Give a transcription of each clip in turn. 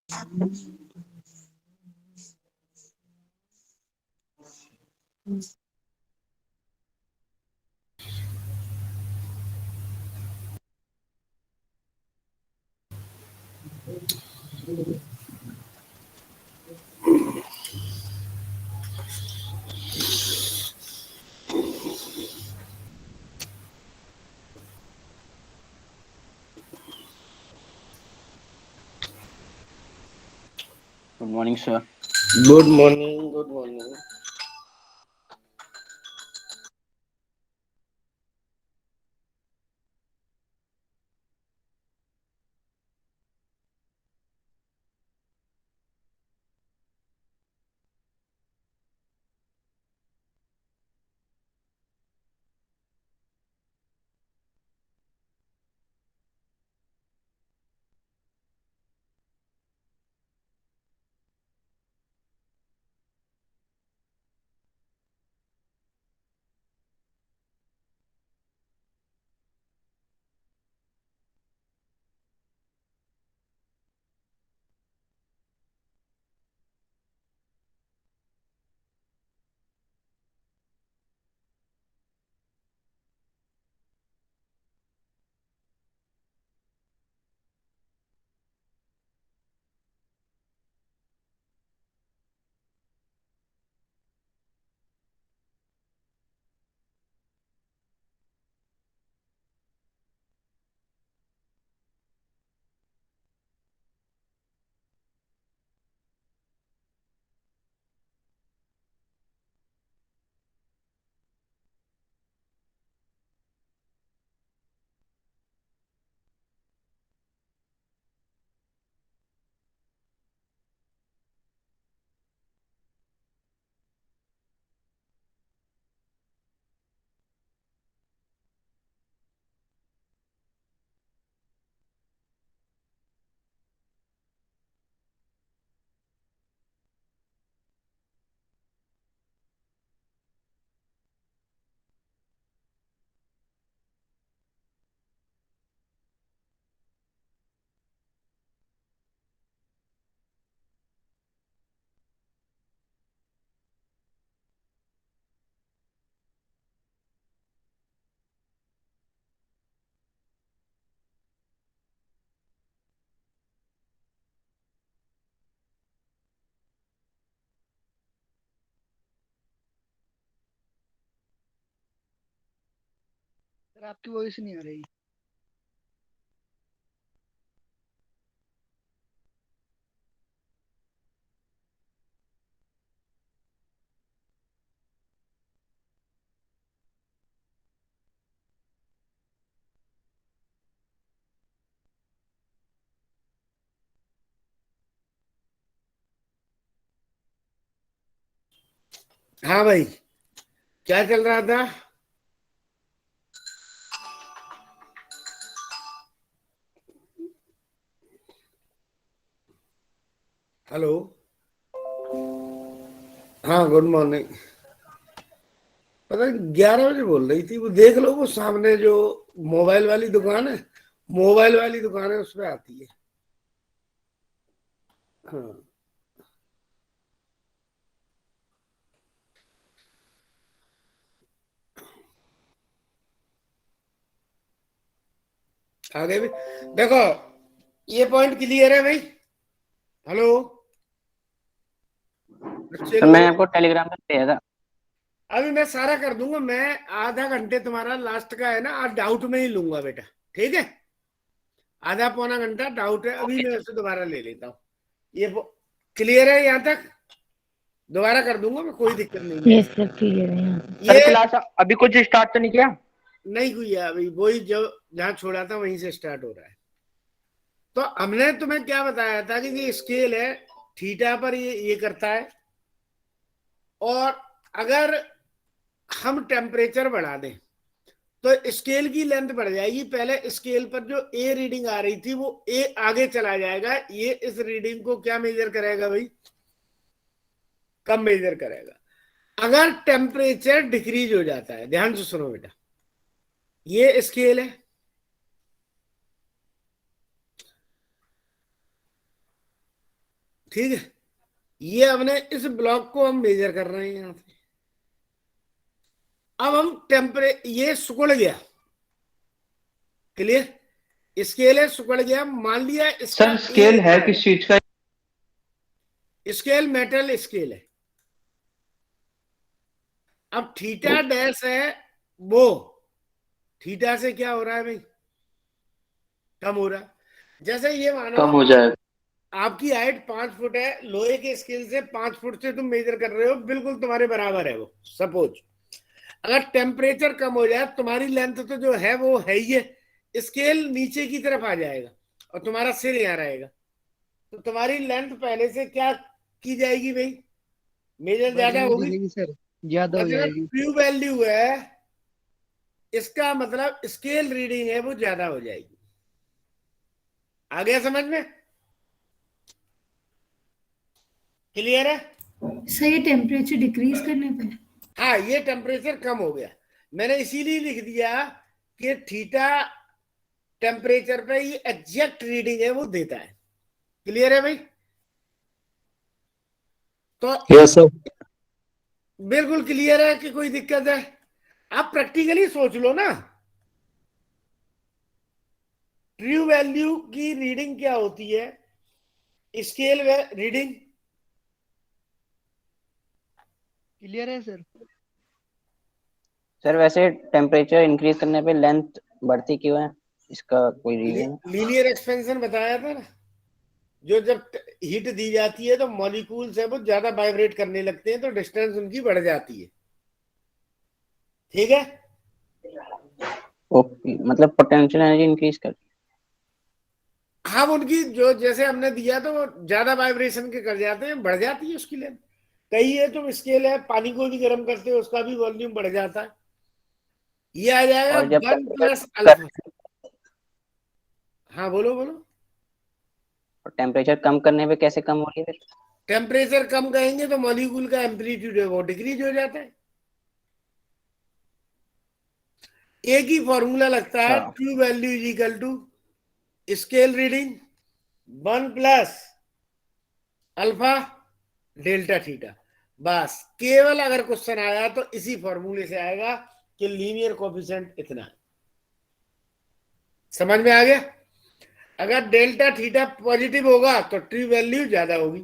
Good morning, sir. Good morning. Good morning. Sir आपकी voice नहीं आ रही। हाँ भाई, क्या चल रहा था? हेलो। हाँ, गुड मॉर्निंग। पता 11 बजे बोल रही थी, वो देख लो, वो सामने जो मोबाइल वाली दुकान है, मोबाइल वाली दुकान है, उस पे आती है। हाँ, आगे भी देखो, ये पॉइंट क्लियर है भाई। हेलो बच्चे तो मैंने लोग, आपको टेलीग्राम पे भेजा था। अभी मैं सारा कर दूंगा। मैं आधा घंटे तुम्हारा लास्ट का है ना, आज डाउट में ही लूंगा बेटा, ठीक है? आधा पौना घंटा डाउट है, अभी ओके मैं सर। उसे दोबारा ले लेता हूँ। ये क्लियर है यहाँ तक? दोबारा कर दूंगा मैं, कोई दिक्कत नहीं है। यस सर, क्लियर है यहाँ से। सर ये क्लास अभी कुछ स्टार्ट तो नहीं किया? नहीं हुई है अभी, वही जो जहां छोड़ा था वहीं से स्टार्ट हो रहा है। तो हमने तुम्हें क्या बताया था कि ये स्केल है, थीटा पर ये करता है। और अगर हम टेम्परेचर बढ़ा दें तो स्केल की लेंथ बढ़ जाएगी। पहले स्केल पर जो ए रीडिंग आ रही थी, वो ए आगे चला जाएगा। ये इस रीडिंग को क्या मेजर करेगा भाई? कम मेजर करेगा। अगर टेम्परेचर डिक्रीज हो जाता है, ध्यान से सुनो बेटा, ये स्केल है, ठीक है, ये हमने इस ब्लॉक को हम मेजर कर रहे हैं यहां से। अब हम ये सिकुड़ गया, क्लियर, स्केल है सिकुड़ गया, मान लिया इसका सर स्केल है किस चीज का? स्केल मेटल स्केल है। अब थीटा डैश है वो, थीटा से क्या हो रहा है भाई, कम हो रहा है। जैसे ये मानो कम हो जाएगा। आपकी हाइट 5 फुट है, लोहे के स्केल से 5 फुट से तुम मेजर कर रहे हो, बिल्कुल तुम्हारे बराबर है वो। सपोज अगर टेम्परेचर कम हो जाए, तुम्हारी लेंथ तो जो है वो है ही है, स्केल नीचे की तरफ आ जाएगा और तुम्हारा सिर यहाँ रहेगा, तो तुम्हारी लेंथ पहले से क्या की जाएगी भाई, मेजर ज्यादा बढ़नी होगी। पड़ेगी सर, ज्यादा हो मतलब जाएगी। ट्रू वैल्यू है, इसका मतलब स्केल रीडिंग है वो ज्यादा हो जाएगी। आ गया समझ में, क्लियर है? सर ये टेम्परेचर डिक्रीज करने पे? हाँ, ये टेम्परेचर कम हो गया, मैंने इसीलिए लिख दिया कि थीटा टेम्परेचर पे ये एग्जैक्ट रीडिंग है वो देता है। क्लियर है भाई? तो यस सर। बिल्कुल क्लियर है कि कोई दिक्कत है? आप प्रैक्टिकली सोच लो ना, ट्रू वैल्यू की रीडिंग क्या होती है, स्केल रीडिंग। क्लियर है सर? सर वैसे टेम्परेचर इंक्रीज करने पे लेंथ बढ़ती क्यों है, इसका कोई रीजन? लीनियर एक्सपेंशन बताया था ना, जो जब हीट दी जाती है तो मॉलिक्यूल्स है वो ज्यादा वाइब्रेट करने लगते हैं, तो डिस्टेंस उनकी बढ़ जाती है। ठीक है, ओके, मतलब पोटेंशियल एनर्जी इंक्रीज कर। हम उनकी जो जैसे हमने दिया तो वो ज्यादा वाइब्रेशन के कर जाते हैं, बढ़ जाती है उसकी लेंथ। कई है तुम स्केल है, पानी को भी गर्म करते हो, उसका भी वॉल्यूम बढ़ जाता है। ये आ जाएगा और जब 1 + अल्फा। हाँ बोलो बोलो। टेम्परेचर कम करने पे कैसे कम हो रही है फिर? टेम्परेचर कम कहेंगे तो मॉलिक्यूल का एम्पलीट्यूड है वो डिक्रीज हो जाता है। एक ही फॉर्मूला लगता है, अच्छा, true value is equal to scale reading 1 + alpha delta theta. बस केवल अगर क्वेश्चन आया तो इसी फॉर्मूले से आएगा कि लीनियर कोफिशिएंट इतना है। समझ में आ गया? अगर डेल्टा थीटा पॉजिटिव होगा तो ट्रू वैल्यू ज्यादा होगी,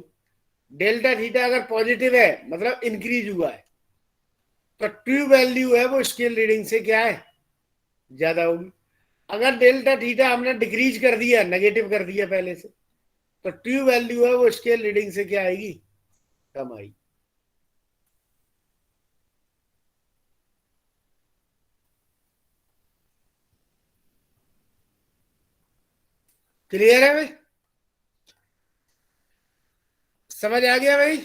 डेल्टा थीटा अगर पॉजिटिव है मतलब इंक्रीज हुआ है, तो ट्रू वैल्यू है वो स्केल रीडिंग से क्या है, ज्यादा होगी। अगर डेल्टा थीटा हमने डिक्रीज कर दिया, नेगेटिव कर दिया पहले से, तो ट्रू वैल्यू है वो स्केल रीडिंग से क्या आएगी, कम आएगी। क्लियर है भाई? समझ आ गया भाई?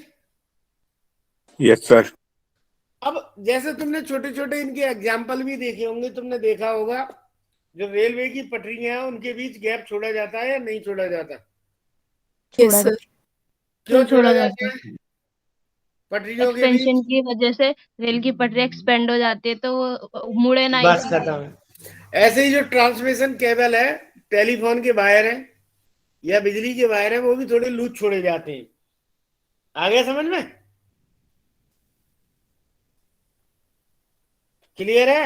Yes sir. अब जैसे तुमने छोटे छोटे इनके एग्जाम्पल भी देखे होंगे, तुमने देखा होगा जो रेलवे की पटरियां हैं उनके बीच गैप छोड़ा जाता है या नहीं छोड़ा जाता? Yes sir. क्यों छोड़ा छोड़ा जाता जाता है है, पटरियों के बीच? एक्सपेंशन की वजह से रेल की पटरी एक्सपेंड हो जाती है तो वो मुड़े ना बस इसीलिए। खत्म है। ऐसे ही जो ट्रांसमिशन केबल है, टेलीफोन के वायर है या बिजली के वायर है, वो भी थोड़े लूज छोड़े जाते हैं। आ गया समझ में? क्लियर है?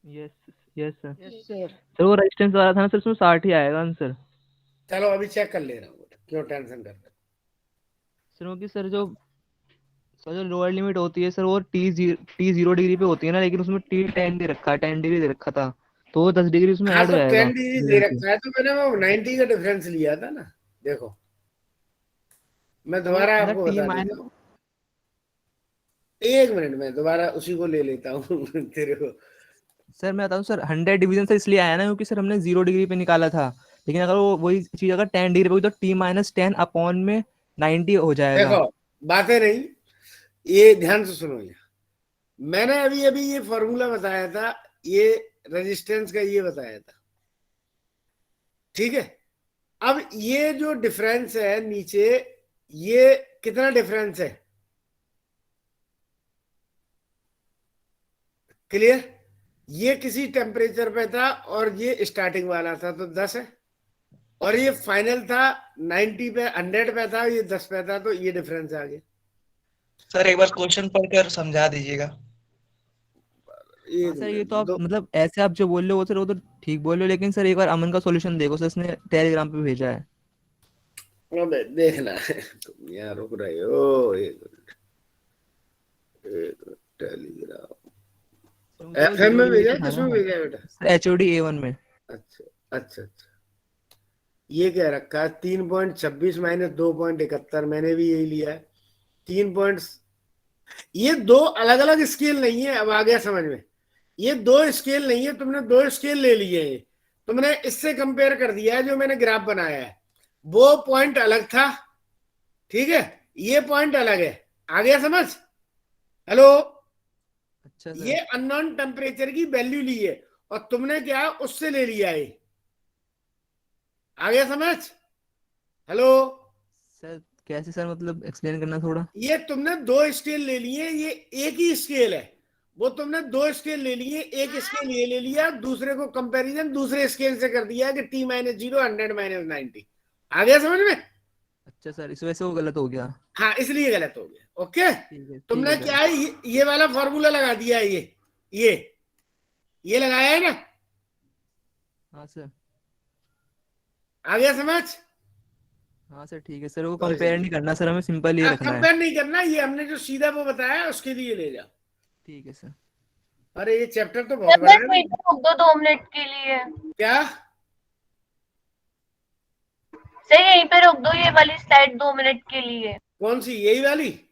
Yes. Yes sir. Yes sir. Sir वो रेजिस्टेंस वाला था ना सर, उसमें 60 ही आएगा ना सर? चलो अभी चेक कर ले रहा हूँ, क्यों टेंशन कर रहे हो? सर क्योंकि सर जो लोअर लिमिट होती है सर वो T0 डिग्री पे होती है ना, लेकिन उसमें T10 दे रखा है, 10 डिग्री दे रखा था, तो वो 10 डिग्री उसमें हाँ ऐड तो हो जाएगा 10 डिग्री दे रीजन से। रखा है, तो मैंने वो 90 का डिफरेंस लिया था ना। देखो मैं तो दोबारा मतलब आपको T बता माइनस। देता हूँ, 1 मिनट में दोबारा उसी को ले लेता हूँ तेरे को। सर मैं बताऊँ सर, 100 डिवीजन सर इसलिए आया ना क्योंकि सर हमने 0 डिग्री पे निकाला था, लेकिन अगर वो वही चीज अगर 10 डिग्री पे हुई तो T-10 अपॉन में 90 हो जाएगा। देखो बातें नहीं, ये ध्यान से सुनो। ये मैंने अभी अभी ये फॉर्मूला बताया था, ये रेजिस्टेंस का ये बताया था, ठीक है? अब ये जो डिफरेंस है नीचे, ये कितना डिफरेंस है, क्लियर? ये किसी टेम्परेचर पे था और ये स्टार्टिंग वाला था, तो 10 है। और ये फाइनल था 90 पे, 100 पे था, ये 10 पे था, तो ये डिफरेंस आ गया। सर एक बार क्वेश्चन पढ़कर समझा दीजिएगा। हाँ सर, ये तो आप दो, मतलब ऐसे आप जो बोल रहे हो सर वो तो ठीक बोल रहे हो, लेकिन सर एक बार अमन का सॉल्यूशन देखो सर, उसने टेलीग्राम पे भेजा है। अबे देखना है, तुम यहाँ रुक रहे हो, एक टेलीग्राम एफएम में भेजा है, किसमें भेजा है बेटा? HOD A1 में। अच्छा अच्छा अच्छा, ये क्या रखा है? 3.26 माइनस 2.71, मैंने भी यही लिया है। 3 पॉइंट, ये दो अलग अलग स्केल नहीं है, अब आ गया समझ में। ये दो स्केल नहीं है, तुमने दो स्केल ले लिए हैं, तुमने इससे कंपेयर कर दिया है जो मैंने ग्राफ बनाया है, वो पॉइंट अलग था, ठीक है, ये पॉइंट अलग है। आ गया समझ? हेलो, अच्छा ये सर। अननोन टेम्परेचर की वैल्यू ली है और तुमने क्या उससे ले लिया है। आ गया समझ? हेलो, सर कैसे सर, मतलब एक्सप्लेन करना थोड़ा। ये तुमने दो स्केल ले लिए, ये एक ही स्केल है, वो तुमने दो स्केल ले लिए, एक स्केल ये ले लिया, दूसरे को कंपैरिजन दूसरे स्केल से कर दिया कि T-0 100 -90। आ गया समझ में? अच्छा सर, इस वजह से वो गलत हो गया। हाँ, इसलिए गलत हो गया। ओके, ठीक है तुमने सर। क्या है, ये वाला फॉर्मूला लगा दिया है, ये ये लगाया है ना? हाँ सर। आ गया समझ? हाँ सर ठीक है सर, वो तो कंपेयर नहीं करना सर, हमें सिंपल ये रखना है। कंपेयर नहीं करना, ये हमने जो सीधा वो बताया उसके लिए ले जाओ। ठीक है सर। अरे ये चैप्टर तो बहुत बड़ा बस है। वही तो रोक दो 2 मिनट के लिए। क्या? सर यहीं पे रोक दो ये वाली स्लाइड 2 मिनट के लिए। कौन सी, यही वाली?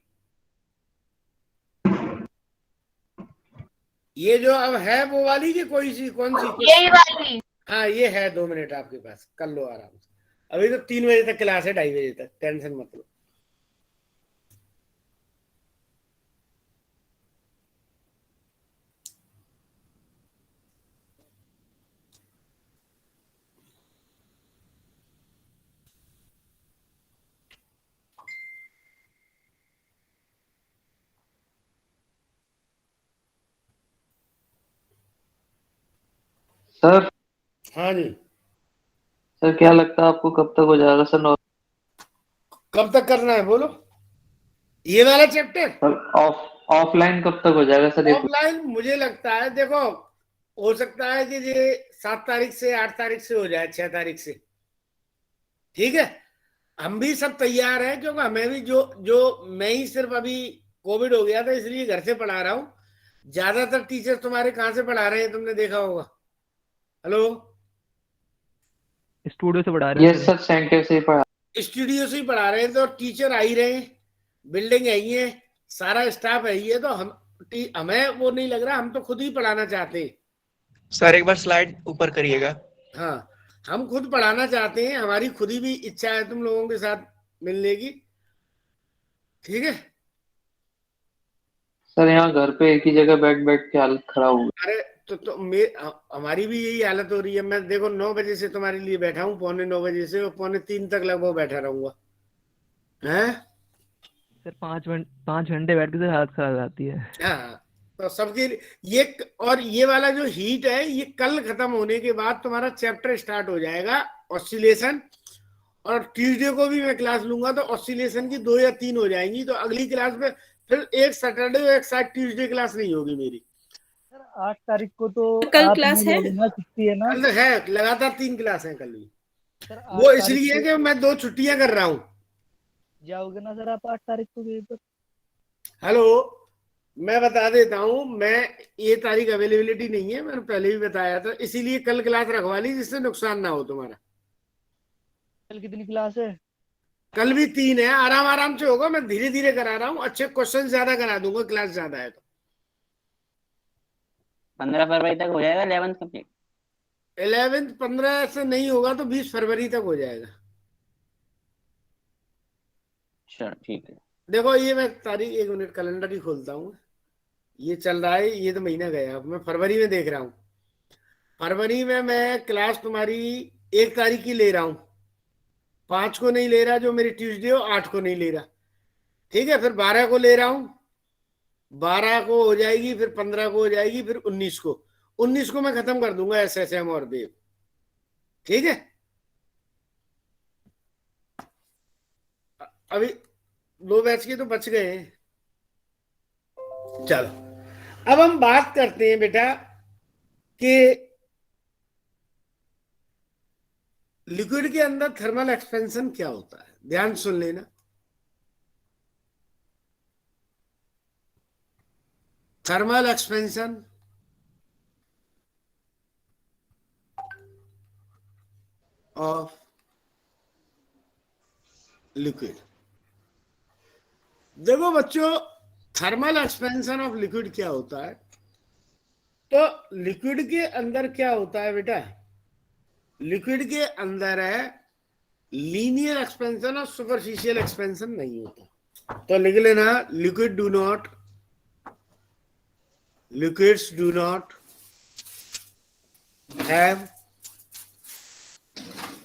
ये जो अब है वो वाली कि कोई सी, कौन सी? यही वाली। हाँ ये है, 2 मिनट आपके पास, कर लो आराम से। अभी तो 3 बजे तक क्लास है, 2:30 बजे तक, टेंशन मत लो। सर हाँ जी, सर क्या लगता है आपको कब तक हो जाएगा सर? कब तक करना है बोलो, ये वाला चैप्टर? सर ऑफलाइन कब तक हो जाएगा सर? ऑफलाइन मुझे लगता है, देखो, हो सकता है कि ये 7 तारीख से 8 तारीख से हो जाए, 6 तारीख से, ठीक है। हम भी सब तैयार हैं, क्योंकि हमें भी जो जो मैं ही सिर्फ अभी कोविड हो गया था इसलिए घर से पढ़ा रहा हूँ। ज्यादातर टीचर तुम्हारे कहाँ से पढ़ा रहे हैं, तुमने देखा होगा। हेलो, स्टूडियो से पढ़ा रहे हैं यस सर, सेंटर से ही पढ़ा। स्टूडियो से ही पढ़ा रहे हैं, तो टीचर आ ही रहे हैं, बिल्डिंग है ही है, सारा स्टाफ है ही है, तो हमें वो नहीं लग रहा, हम तो खुद ही पढ़ाना चाहते हैं। सर एक बार स्लाइड ऊपर करिएगा। हाँ, हम खुद पढ़ाना चाहते हैं, हमारी खुद ही भी इच्छा है तुम लोगों के साथ मिलने की, ठीक है। सर यहाँ घर पे एक ही जगह बैठ बैठ के हालत खराब हो गई। अरे तो हमारी भी यही हालत हो रही है। मैं देखो 9 बजे से तुम्हारे लिए बैठा हूँ, 2:45 से और 2:45 तक लगभग बैठा रहूंगा, हैं? सर। 5 घंटे बैठ के सर हालत खराब हो जाती है। हाँ, तो सबके ये, और ये वाला जो हीट है ये कल खत्म होने के बाद तुम्हारा चैप्टर स्टार्ट हो जाएगा, ऑसिलेशन। और ट्यूसडे को भी मैं क्लास लूंगा, तो ऑसिलेशन की 2 या 3 हो जाएंगी, तो अगली क्लास में फिर एक सैटरडे और एक साथ ट्यूसडे क्लास नहीं होगी मेरी। 8 तारीख को तो कल आप क्लास नहीं है? लोगे ना, छुट्टी है ना कल है, लगातार 3 क्लास है कल भी। सर? 8 वो तारीख इसलिए को कि मैं 2 छुट्टियां कर रहा हूँ। जाओगे ना सर आप 8 तारीख को कहीं पर? हेलो, मैं बता देता हूँ, मैं ये तारीख अवेलेबिलिटी नहीं है, मैंने पहले भी बताया था, इसीलिए कल क्लास रखवा ली जिससे नुकसान ना हो तुम्हारा। कल कितनी क्लास है? कल भी 3 है, आराम आराम से होगा, मैं धीरे धीरे करा रहा हूँ, अच्छे क्वेश्चन ज्यादा करा दूंगा, क्लास ज्यादा है तो। 15 फरवरी तक हो जाएगा 11th कंप्लीट? 11th 15 से नहीं होगा तो 20 फरवरी तक हो जाएगा। अच्छा ठीक है। देखो ये मैं तारीख, 1 मिनट कैलेंडर ही खोलता हूँ, ये चल रहा है, ये तो महीना गया, अब मैं फरवरी में देख रहा हूँ। फरवरी में मैं क्लास तुम्हारी 1 तारीख की ले रहा हूँ, 5 को नहीं ले रहा जो मेरी ट्यूसडे हो, 8 को नहीं ले रहा, ठीक है। फिर 12 को ले रहा हूँ, 12 को हो जाएगी, फिर 15 को हो जाएगी, फिर 19 को मैं खत्म कर दूंगा SSM और वेव, ठीक है। अभी 2 बैच के तो बच गए हैं। चलो अब हम बात करते हैं बेटा कि लिक्विड के अंदर थर्मल एक्सपेंशन क्या होता है। ध्यान सुन लेना। Thermal expansion of liquid. देखो बच्चों, थर्मल एक्सपेंशन ऑफ लिक्विड क्या होता है। तो लिक्विड के अंदर क्या होता है बेटा, लिक्विड के अंदर है लीनियर एक्सपेंशन और सुपरफिशियल एक्सपेंशन नहीं होता। तो लिख लेना, liquids do not have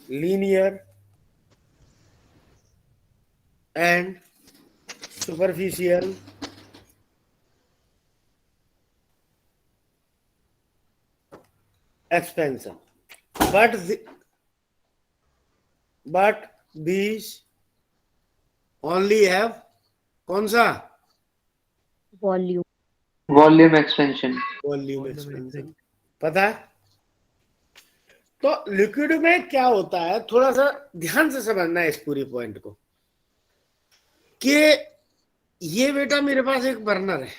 linear and superficial expansion, but these only have कौन सा, volume. Volume expansion. Volume expansion. पता है। तो लिक्विड में क्या होता है, थोड़ा सा ध्यान से समझना है इस पूरी पॉइंट को, कि ये बेटा मेरे पास एक बर्नर है,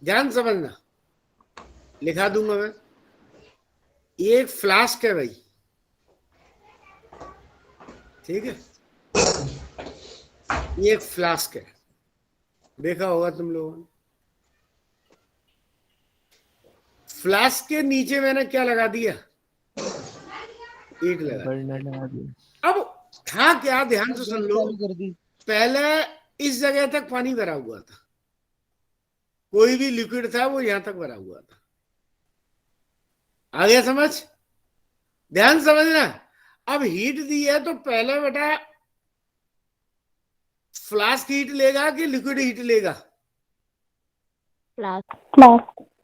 ध्यान समझना, लिखा दूंगा मैं। ये एक फ्लास्क है भाई, ठीक है, ये एक फ्लास्क है, देखा होगा तुम लोगों ने। फ्लास्क के नीचे मैंने क्या लगा दिया, ईंट लगा दी। अब था क्या, ध्यान से सुन लो, कर दी। पहले इस जगह तक पानी भरा हुआ था, कोई भी लिक्विड था वो यहां तक भरा हुआ था। आ गया समझ, ध्यान समझना। अब हीट दी है तो पहले बेटा फ्लास्क हीट लेगा कि लिक्विड हीट लेगा,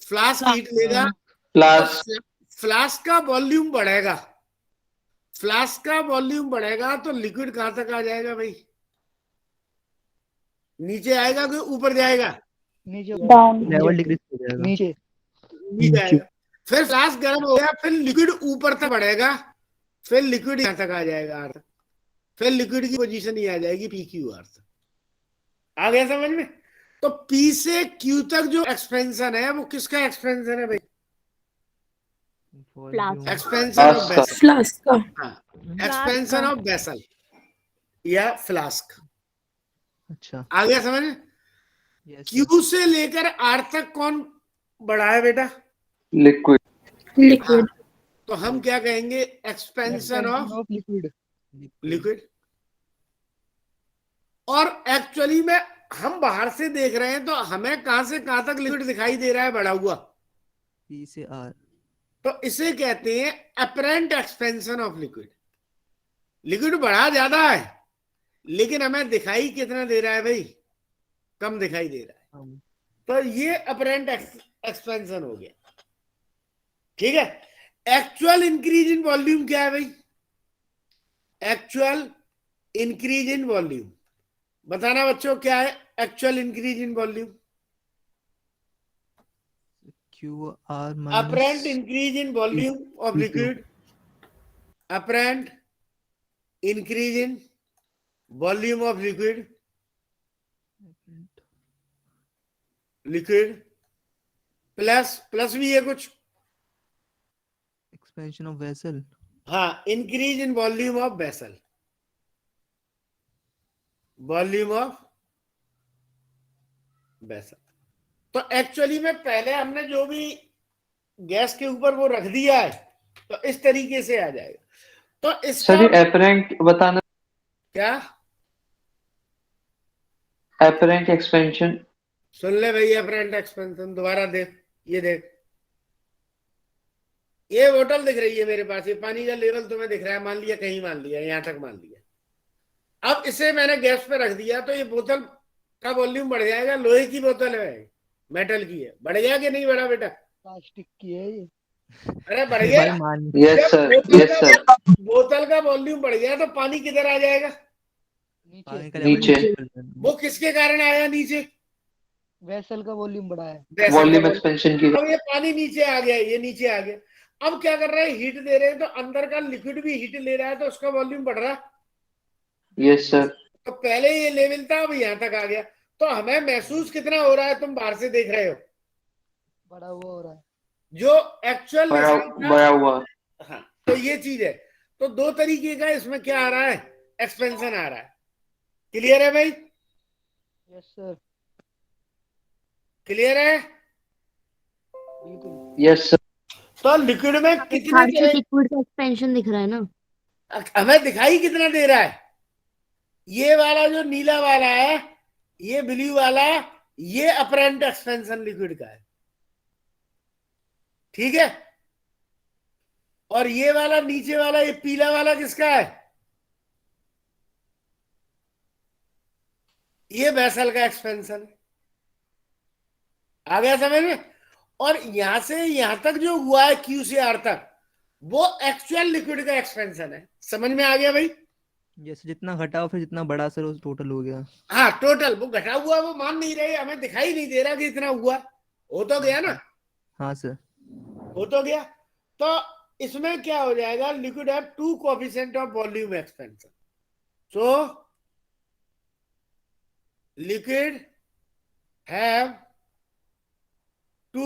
फ्लास्क हीट लेगा। फ्लास्क का वॉल्यूम बढ़ेगा, फ्लास्क का वॉल्यूम बढ़ेगा तो लिक्विड कहां तक आ जाएगा भाई, नीचे आएगा कि ऊपर जाएगा, नीचे लेवल डिक्रीज हो जाएगा। नीचे नीचे आएगा। फिर फ्लास्क गर्म हो गया, फिर लिक्विड ऊपर तक बढ़ेगा, फिर लिक्विड यहां तक आ जाएगा आर तक, फिर लिक्विड की पोजीशन ही आ जाएगी पी क्यू आर तक। आ गया समझ में। तो पी से क्यू तक जो एक्सपेंशन है वो किसका एक्सपेंशन है भाई, एक्सपेंशन ऑफ वेसल, फ्लास्क का। एक्सपेंशन ऑफ वेसल या फ्लास्क। अच्छा, आ गया समझ में। यस क्यू से लेकर आर तक कौन बड़ा है बेटा, लिक्विड। तो हम क्या कहेंगे, एक्सपेंशन ऑफ लिक्विड। लिक्विड। और एक्चुअली में हम बाहर से देख रहे हैं तो हमें कहां से कहां तक लिक्विड दिखाई दे रहा है बढ़ा हुआ, पी से आर। तो इसे कहते हैं apparent expansion of liquid. Liquid बढ़ा ज्यादा है लेकिन हमें दिखाई कितना दे रहा है भाई, कम दिखाई दे रहा है, तो ये अपरेंट एक्सपेंशन हो गया। ठीक है। एक्चुअल इंक्रीज इन वॉल्यूम क्या है भाई, एक्चुअल इंक्रीज इन वॉल्यूम बताना बच्चों, क्या है actual increase in volume, Q R apparent increase in volume of liquid, apparent increase in volume of liquid, liquid plus भी है कुछ, एक्सपेंशन ऑफ वेसल। हाँ, increase in volume of vessel, volume of vessel. तो actually में पहले हमने जो भी गैस के ऊपर वो रख दिया है तो इस तरीके से आ जाएगा। तो इसका अपरेंट बताना, क्या, अपरेंट एक्सपेंशन। सुन ले भाई, अपरेंट एक्सपेंशन दोबारा देख, ये देख, ये बोतल दिख रही है मेरे पास, ये पानी का लेवल तुम्हें दिख रहा है, मान लिया कहीं, मान लिया यहां तक मान लिया। अब इसे मैंने गैस पे रख दिया तो ये बोतल का वॉल्यूम बढ़ जाएगा, लोहे की बोतल है, मेटल की है, बढ़ गया कि नहीं बढ़ा बेटा, प्लास्टिक की है ये। अरे बढ़ गया। Yes sir, yes sir. बोतल का वॉल्यूम बढ़ गया तो पानी किधर आ जाएगा, नीचे पानी का लेवल नीचे। नीचे कर वो किसके कारण आया नीचे? वेसल का वॉल्यूम बढ़ा है। वैसे का वॉल्यूम volume। एक्सपेंशन की। अब ये पानी नीचे आ गया, ये नीचे आ गया। अब क्या कर रहे हैं, हीट दे रहे हैं, तो अंदर का लिक्विड भी हीट ले रहा है, तो उसका वॉल्यूम बढ़ रहा है। Yes sir. तो पहले ये लेवल था, अब यहां तक आ गया। तो हमें महसूस कितना हो रहा है, तुम बाहर से देख रहे हो, बढ़ा हुआ हो रहा है। जो एक्चुअल बड़ा निशान था। बड़ा हुआ। हाँ, तो ये चीज है। तो दो तरीके का इसमें क्या आ रहा है, एक्सपेंशन आ रहा है। क्लियर है भाई? Yes sir. क्लियर है? बिल्कुल। Yes sir. तो लिक्विड में कितने हर से तरह, लिक्विड का एक्सपेंशन दिख रहा है ना। हमें दिखाई कितना दे रहा है, ये वाला जो नीला वाला है, ये ब्लू वाला, ये अपरेंट एक्सपेंशन लिक्विड का है, ठीक है। और ये वाला नीचे वाला, ये पीला वाला किसका है? ये वेसल का एक्सपेंशन है। आ गया समझ में? और यहां से यहां तक जो हुआ है, क्यू से आर तक, वो एक्चुअल लिक्विड का एक्सपेंशन है। समझ में आ गया भाई? जैसे जितना घटाओ फिर जितना बढ़ा सर, उस टोटल हो गया। हाँ, टोटल वो घटा हुआ, वो मान नहीं रहे, हमें दिखाई नहीं दे रहा कि इतना हुआ। हो तो गया ना? हाँ सर। हो तो गया। तो इसमें क्या हो जाएगा, liquid have two coefficient of volume expansion. So liquid have two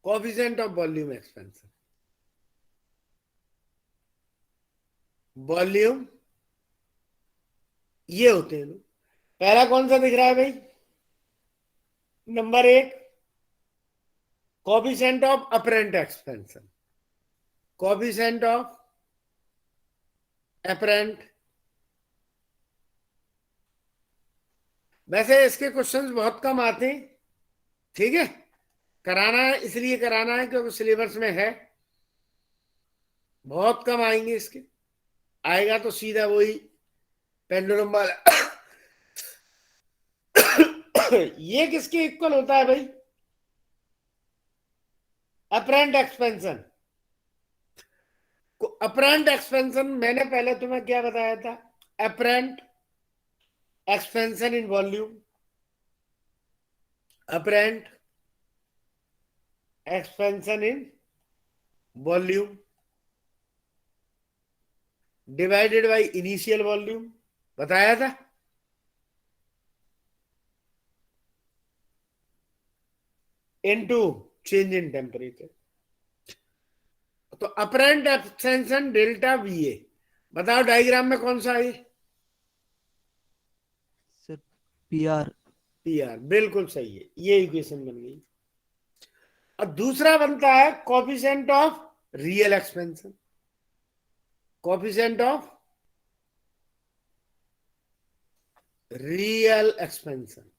coefficient of volume expansion. Volume ये होते हैं लोग। पहला कौन सा दिख रहा है भाई? Number 1, coefficient of apparent expansion. Coefficient of apparent, वैसे इसके क्वेश्चंस बहुत कम आते हैं, ठीक है। कराना है, इसलिए कराना है क्योंकि सिलेबस में है। बहुत कम आएंगे इसके, आएगा तो सीधा वही पेंडुलम वाला। ये किसके इक्वल होता है भाई? Apparent expansion. अपरेंट एक्सपेंशन मैंने पहले तुम्हें क्या बताया था? Apparent expansion in volume, apparent expansion in volume divided by initial volume, बताया था। Into change in temperature. तो अपरेंट एक्सपेंशन डेल्टा वीए, बताओ डायग्राम में कौन सा है? Sir PR. पीआर, बिल्कुल सही है, ये इक्वेशन बन गई। और दूसरा बनता है coefficient of real expansion. Coefficient of real expansion,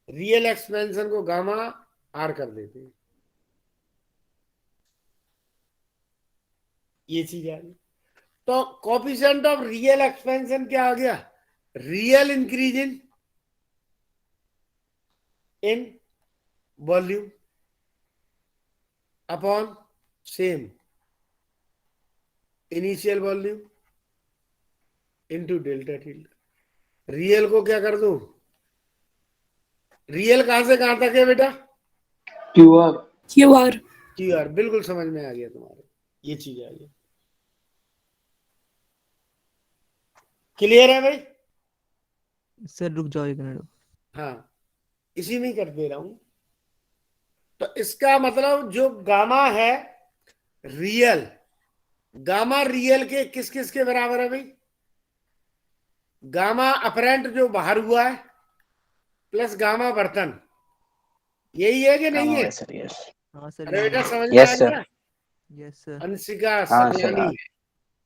real expansion को गामा आर कर देते हैं, ये चीज आ गई। तो कोएफिशिएंट ऑफ रियल एक्सपेंशन क्या आ गया? Real increase in volume upon same initial volume into delta tilde. Real को क्या कर दूं? रियल कहां से कहां तक है बेटा? क्यूआर। क्यूआर। क्यूआर, बिल्कुल समझ में आ गया तुम्हारे, ये चीज आ गई। क्लियर है भाई? सर रुक जाओ एक मिनट। हाँ, इसी में ही कर दे रहा हूं। तो इसका मतलब जो गामा है रियल, गामा रियल के किस किस के बराबर है भाई? गामा अपरेंट जो बाहर हुआ है प्लस गामा बर्तन, यही है कि नहीं है? हाँ सर अरे बेटा समझ में आ यस सर। गया? Yes sir. अंशिका, हाँ सर, सन्यानी,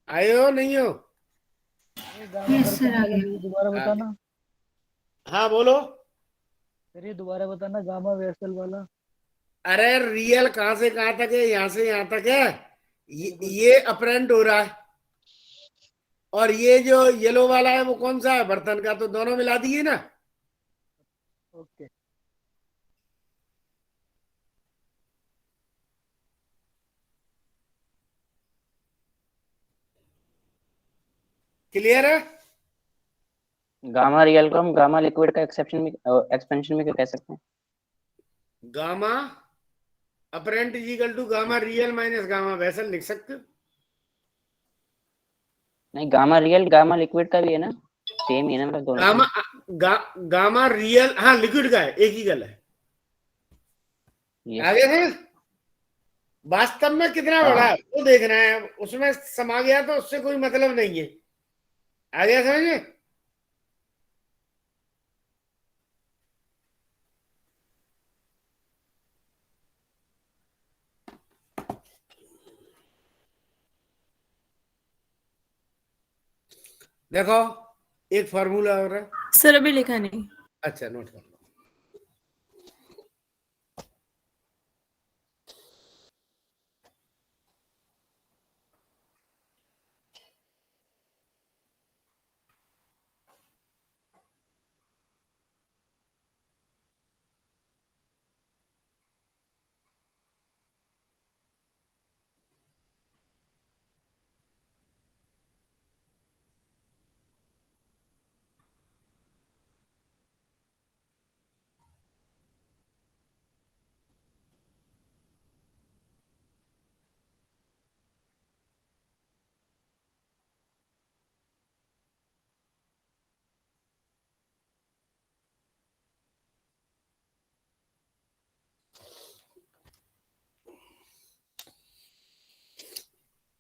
आए हो नहीं हो? ये गामा यस सर, बर्तन आ वाला गया। ये दोबारा बताना। हाँ बोलो। सर ये दोबारा बताना, गामा वेसल वाला। अरे रियल कहां से कहां तक है? यहां से यहां तक है। ये अपरेंट हो रहा है, और ये जो येलो वाला है वो कौन सा है? बर्तन का। तो दोनों मिला दिए ना। ओके। क्लियर है? गामा रियल को हम गामा लिक्विड का एक्सपेंशन में क्या कह सकते हैं? Gamma apparent is equal to gamma real minus gamma vessel लिख सकते हो। नहीं, गामा रियल गामा लिक्विड का भी है ना, सेम ही है ना मतलब दोनों। गामा रियल, हाँ लिक्विड का है, एक ही गल है। आगे है, वास्तव में कितना बड़ा है वो देखना है, उसमें समा गया तो उससे कोई मतलब नहीं है। आगे समझे? देखो एक फॉर्मूला हो रहा है सर अभी लिखा नहीं। अच्छा नोट कर लो।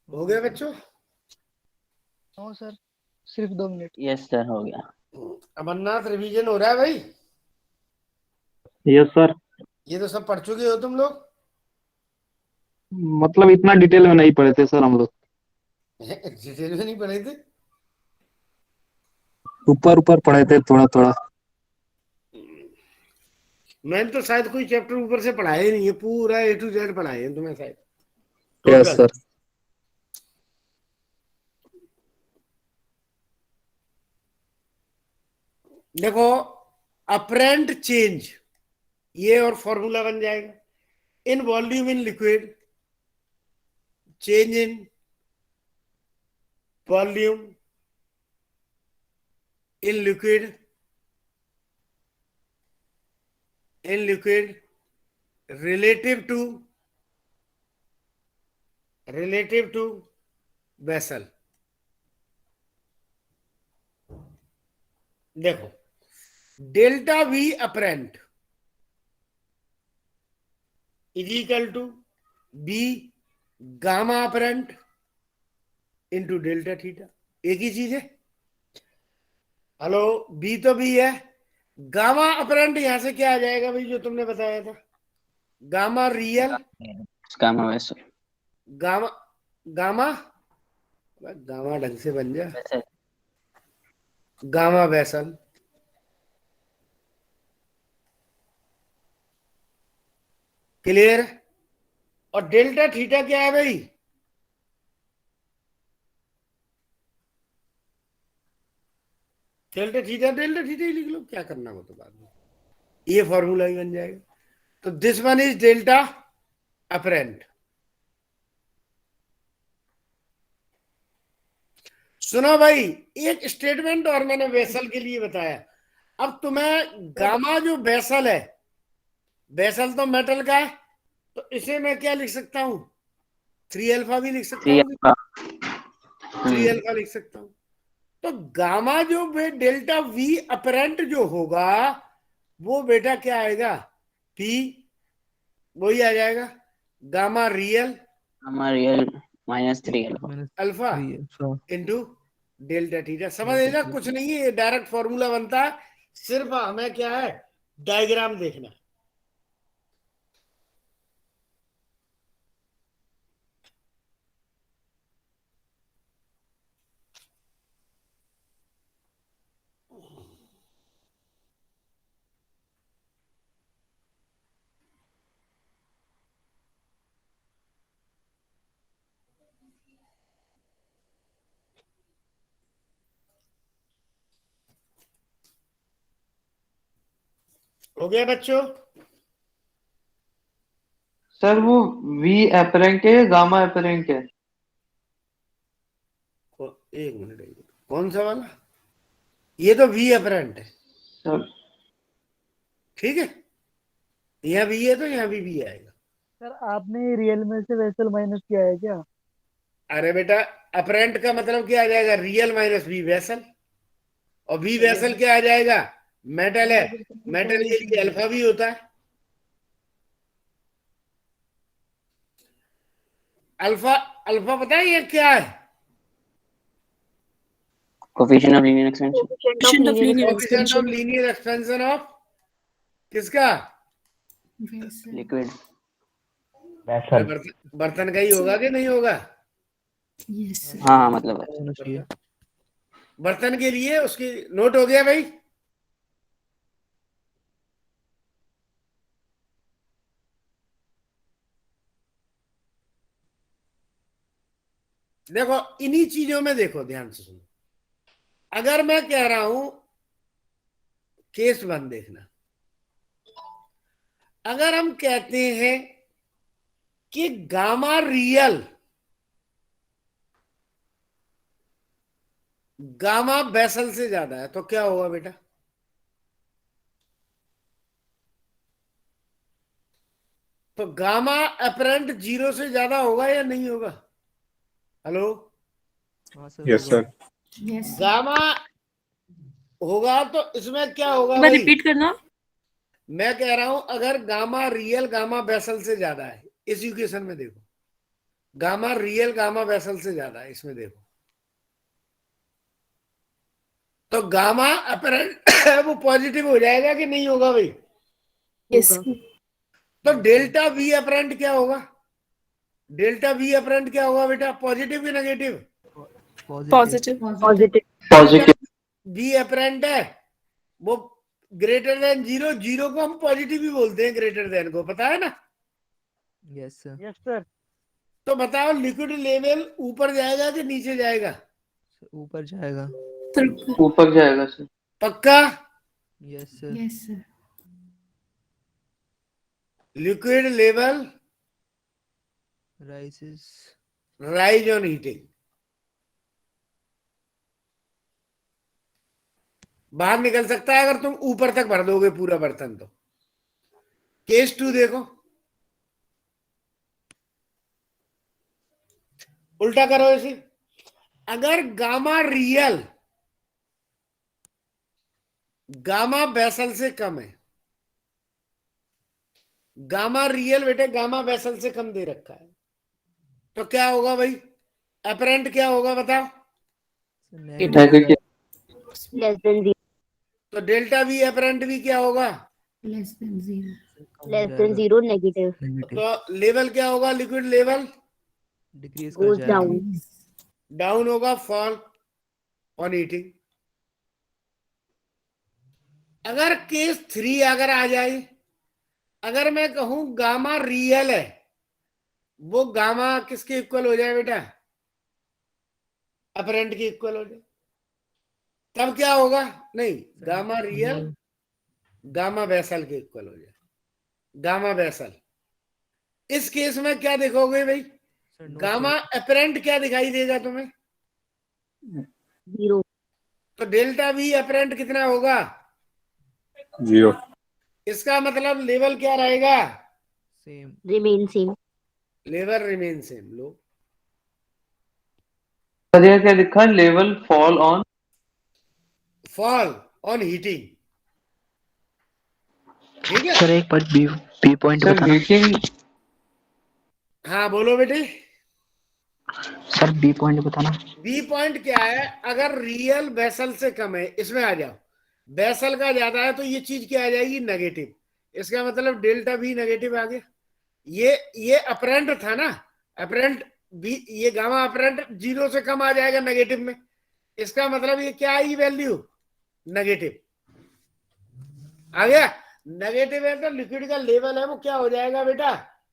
हो गया बच्चों? हाँ सर, सिर्फ 2 मिनट। यस सर, हो गया। अमरनाथ रिवीजन हो रहा है भाई? Yes sir. ये तो सब पढ़ चुके हो तुम लोग? मतलब इतना डिटेल में नहीं पढ़े थे सर हम लोग, डिटेल में नहीं पढ़े थे? ऊपर ऊपर पढ़े थे थोड़ा थोड़ा। मैंने तो शायद कोई चैप्टर ऊपर से पढ़ाया ही नहीं है, पूरा A to Z पढ़ाए हैं तुम्हें शायद यस टोटल। सर। देखो अपरेंट चेंज, ये और फॉर्मूला बन जाएगा। In volume in liquid, change in volume in liquid, relative to vessel। देखो delta V apparent is equal to B gamma apparent into delta theta, एक ही चीज है। हेलो, B तो B है, गामा अपरेंट यहां से क्या आ जाएगा भाई जो तुमने बताया था? Gamma real gamma vessel, gamma gamma gamma ढंग से बन जा, गामा वेसल क्लियर। और डेल्टा थीटा क्या है भाई? डेल्टा थीटा ही लिख लो, क्या करना हो तो बाद में, ये फॉर्मूला ही बन जाएगा। तो this one is delta apparent. सुनो भाई, एक स्टेटमेंट और मैंने वेसल के लिए बताया। अब तुम्हें गामा जो वेसल है, वेसल तो मेटल का है, तो इसे मैं क्या लिख सकता हूं? 3 अल्फा भी लिख सकता हूँ, 3 अल्फा लिख सकता हूं। तो गामा जो डेल्टा V अपरेंट जो होगा वो बेटा क्या आएगा? P, वही आ जाएगा gamma real minus 3 alpha into delta theta. समझेगा कुछ नहीं है, ये डायरेक्ट फॉर्मूला बनता है, सिर्फ हमें क्या है डायग्राम देखना। हो गया बच्चों? सर वो V अपरेंट है, गामा अपरेंट है? एक मिनट, कौन सा वाला? ये तो वी अपरेंट है, सर ठीक है, यहाँ वी है तो यहाँ भी वी आएगा। सर आपने रियल में से वेसल माइनस किया है क्या? अरे बेटा, अपरेंट का मतलब क्या आ जाएगा? रियल माइनस वी वेसल, और वी वेसल क्या आ जाएगा? मेटल है, मेटल के लिए अल्फा भी होता है। अल्फा, अल्फा पता है ये क्या है? Coefficient of linear expansion. Coefficient of linear expansion of किसका? वैसे लिक्विड। बर्तन का ही होगा कि नहीं होगा? Yes sir. हाँ मतलब होना चाहिए। बर्तन के लिए उसकी नोट हो गया भाई। देखो इन्हीं चीजों में देखो, ध्यान से सुनो। अगर मैं कह रहा हूं, केस 1 देखना, अगर हम कहते हैं कि गामा रियल गामा बेसल से ज्यादा है तो क्या होगा बेटा? तो गामा अपरेंट 0 से ज्यादा होगा या नहीं होगा? हेलो, हाँ सर यस होगा। सर। यस गामा होगा तो इसमें क्या होगा भाई? रिपीट करना। मैं कह रहा हूं अगर गामा रियल गामा बेसल से ज्यादा है, इस इक्वेशन में देखो, गामा रियल गामा बेसल से ज्यादा है, इसमें देखो, तो गामा अपरेंट वो पॉजिटिव हो जाएगा कि नहीं होगा भाई? यस तो डेल्टा वी अपरेंट क्या होगा? डेल्टा वी अपरेंट क्या होगा बेटा? पॉजिटिव कि negative? Positive. Positive. V apparent है वो ग्रेटर देन 0, 0 को हम पॉजिटिव ही बोलते हैं, ग्रेटर देन को, पता है ना? Yes sir. Yes sir. तो बताओ लिक्विड लेवल ऊपर जाएगा कि नीचे जाएगा? ऊपर जाएगा। ऊपर जाएगा सर। पक्का? Yes sir. Yes sir. Liquid level राइसेस। Rise on heating, बाहर निकल सकता है अगर तुम ऊपर तक भर दोगे पूरा बर्तन। तो केस 2 देखो, उल्टा करो इसे। अगर गामा रियल गामा बेसल से कम है, गामा रियल बेटे गामा बेसल से कम दे रखा है, तो क्या होगा भाई? अपरेंट क्या होगा बताओ? नेगेटिव। Less than zero. तो डेल्टा वी अपरेंट भी क्या होगा? Less than 0। Less than zero negative. तो लेवल क्या होगा? लिक्विड लेवल डिक्रीज कर गोज जाएगा। डाउन। डाउन होगा, फॉल ऑन हीटिंग। अगर केस 3 अगर आ जाए, अगर मैं कहूं गामा रियल है, वो गामा किसके इक्वल हो जाए बेटा? अपरेंट के इक्वल हो जाए, तब क्या होगा? नहीं, गामा रियल गामा बेसल के इक्वल हो जाए, गामा बेसल। इस केस में क्या देखोगे भाई? गामा अपरेंट क्या दिखाई देगा तुम्हें? जीरो। तो डेल्टा वी अपरेंट कितना होगा? 0। इसका मतलब लेवल क्या रहेगा? Same. Remain same. Level remain same. लो, सर ये क्या लिखा है? Level fall on fall on heating, ठीक है? सर एक बार बी पॉइंट सर बताना। हीटिंग। हाँ बोलो बेटे। सर बी पॉइंट बताना। बी पॉइंट क्या है? अगर रियल बेसल से कम है, इसमें आ जाओ, बेसल का ज्यादा है तो ये चीज क्या आ जाएगी? नेगेटिव। इसका मतलब डेल्टा भी नेगेटिव आ गया। ये अपरेंट था ना, अपरेंट भी, ये गामा अपरेंट 0 से कम आ जाएगा नेगेटिव में, इसका मतलब ये क्या आई वैल्यू? नेगेटिव आ गया। नेगेटिव है तो लिक्विड का लेवल है वो क्या हो जाएगा बेटा?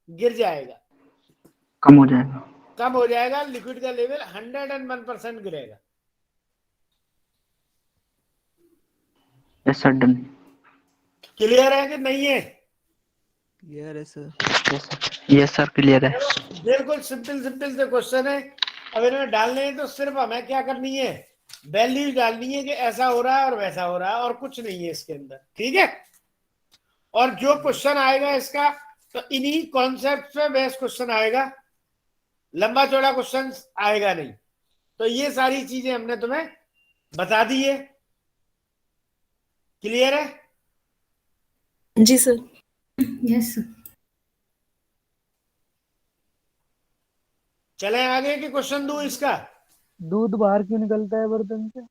गिर जाएगा, कम हो जाएगा। कम हो जाएगा। लिक्विड का लेवल 101% गिरेगा। Yes sir done. क्लियर है कि नहीं है? क्लियर है सर। यस सर क्लियर है। बिल्कुल सिंपल सिंपल से क्वेश्चन है। अब इनमें डालने हैं तो सिर्फ हमें क्या करनी है? वैल्यू डालनी है कि ऐसा हो रहा है और वैसा हो रहा है, और कुछ नहीं है इसके अंदर, ठीक है। और जो क्वेश्चन आएगा इसका, तो इन्हीं कॉन्सेप्ट पे बेस्ड क्वेश्चन आएगा, लंबा चौड़ा क्वेश्चन आएगा नहीं। तो ये सारी चीजें हमने तुम्हें बता दी है, क्लियर है? जी सर। Yes sir. चले आगे कि क्वेश्चन दूं इसका? दूध बाहर क्यों निकलता है बर्तन से?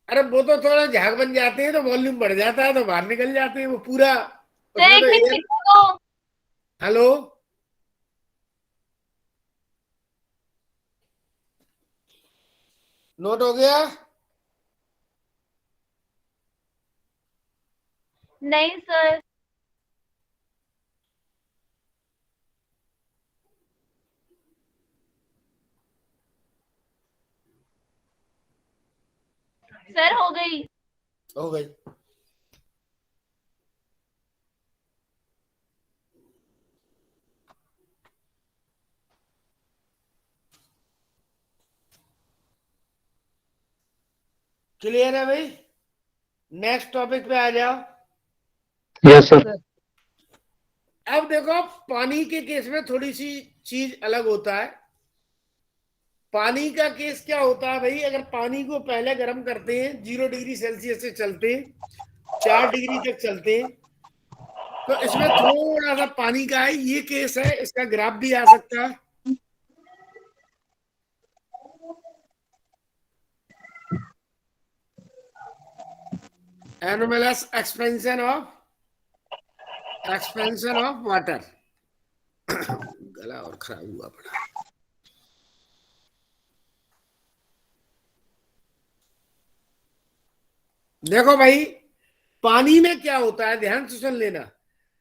अरे वो तो थोड़ा झाग बन जाते हैं तो वॉल्यूम बढ़ जाता है तो बाहर निकल जाते हैं, वो पूरा सर उसमें एक तो मिनट एयर। रुको। हेलो, नोट हो गया? नहीं सर। सर हो गई। हो गई। क्लियर है भाई? नेक्स्ट टॉपिक पे आ जाओ। Yes sir. अब देखो, पानी के केस में थोड़ी सी चीज अलग होता है। पानी का केस क्या होता है भाई, अगर पानी को पहले गर्म करते हैं, 0 डिग्री सेल्सियस से चलते हैं, 4 डिग्री तक चलते हैं, तो इसमें थोड़ा सा पानी का है, ये केस है, इसका ग्राफ भी आ सकता है। Anomalous expansion of water. गला और खराब हुआ पड़ा। देखो भाई, पानी में क्या होता है, ध्यान से सुन लेना।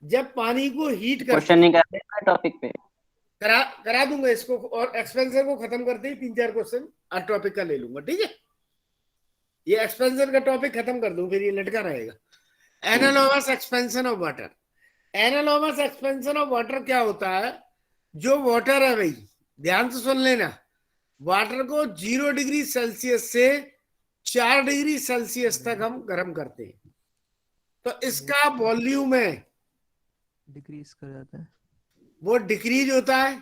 जब पानी को हीट कर क्वेश्चन नहीं कर रहे टॉपिक पे? करा दूंगा इसको, और एक्सपेंशन को खत्म करते ही 3-4 क्वेश्चन हर टॉपिक का ले लूंगा, ठीक है। ये एक्सपेंशन का टॉपिक खत्म कर दूं, फिर ये लटका रहेगा। Analogous expansion of water. Analogous expansion of water क्या होता है, जो वाटर है भाई, ध्यान से सुन लेना, वाटर को 0 डिग्री सेल्सियस से 4 डिग्री सेल्सियस तक हम गर्म करते हैं, तो इसका वॉल्यूम है डिक्रीज कर जाता है। वो डिक्रीज होता है।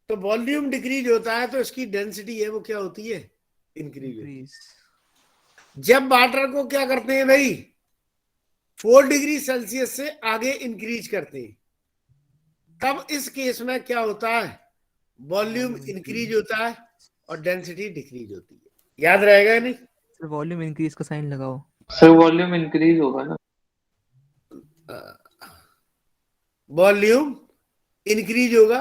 तो वॉल्यूम डिक्रीज होता है तो इसकी डेंसिटी है वो क्या होती है, इंक्रीज होती है। जब वाटर को क्या करते हैं भाई, 4 डिग्री सेल्सियस से आगे इंक्रीज करते हैं, तब इस केस में क्या होता है, वॉल्यूम इंक्रीज होता है और डेंसिटी डिक्रीज होती है। याद रहेगा नहीं? सर वॉल्यूम इंक्रीज का साइन लगाओ। सर वॉल्यूम इंक्रीज होगा ना? वॉल्यूम इंक्रीज होगा।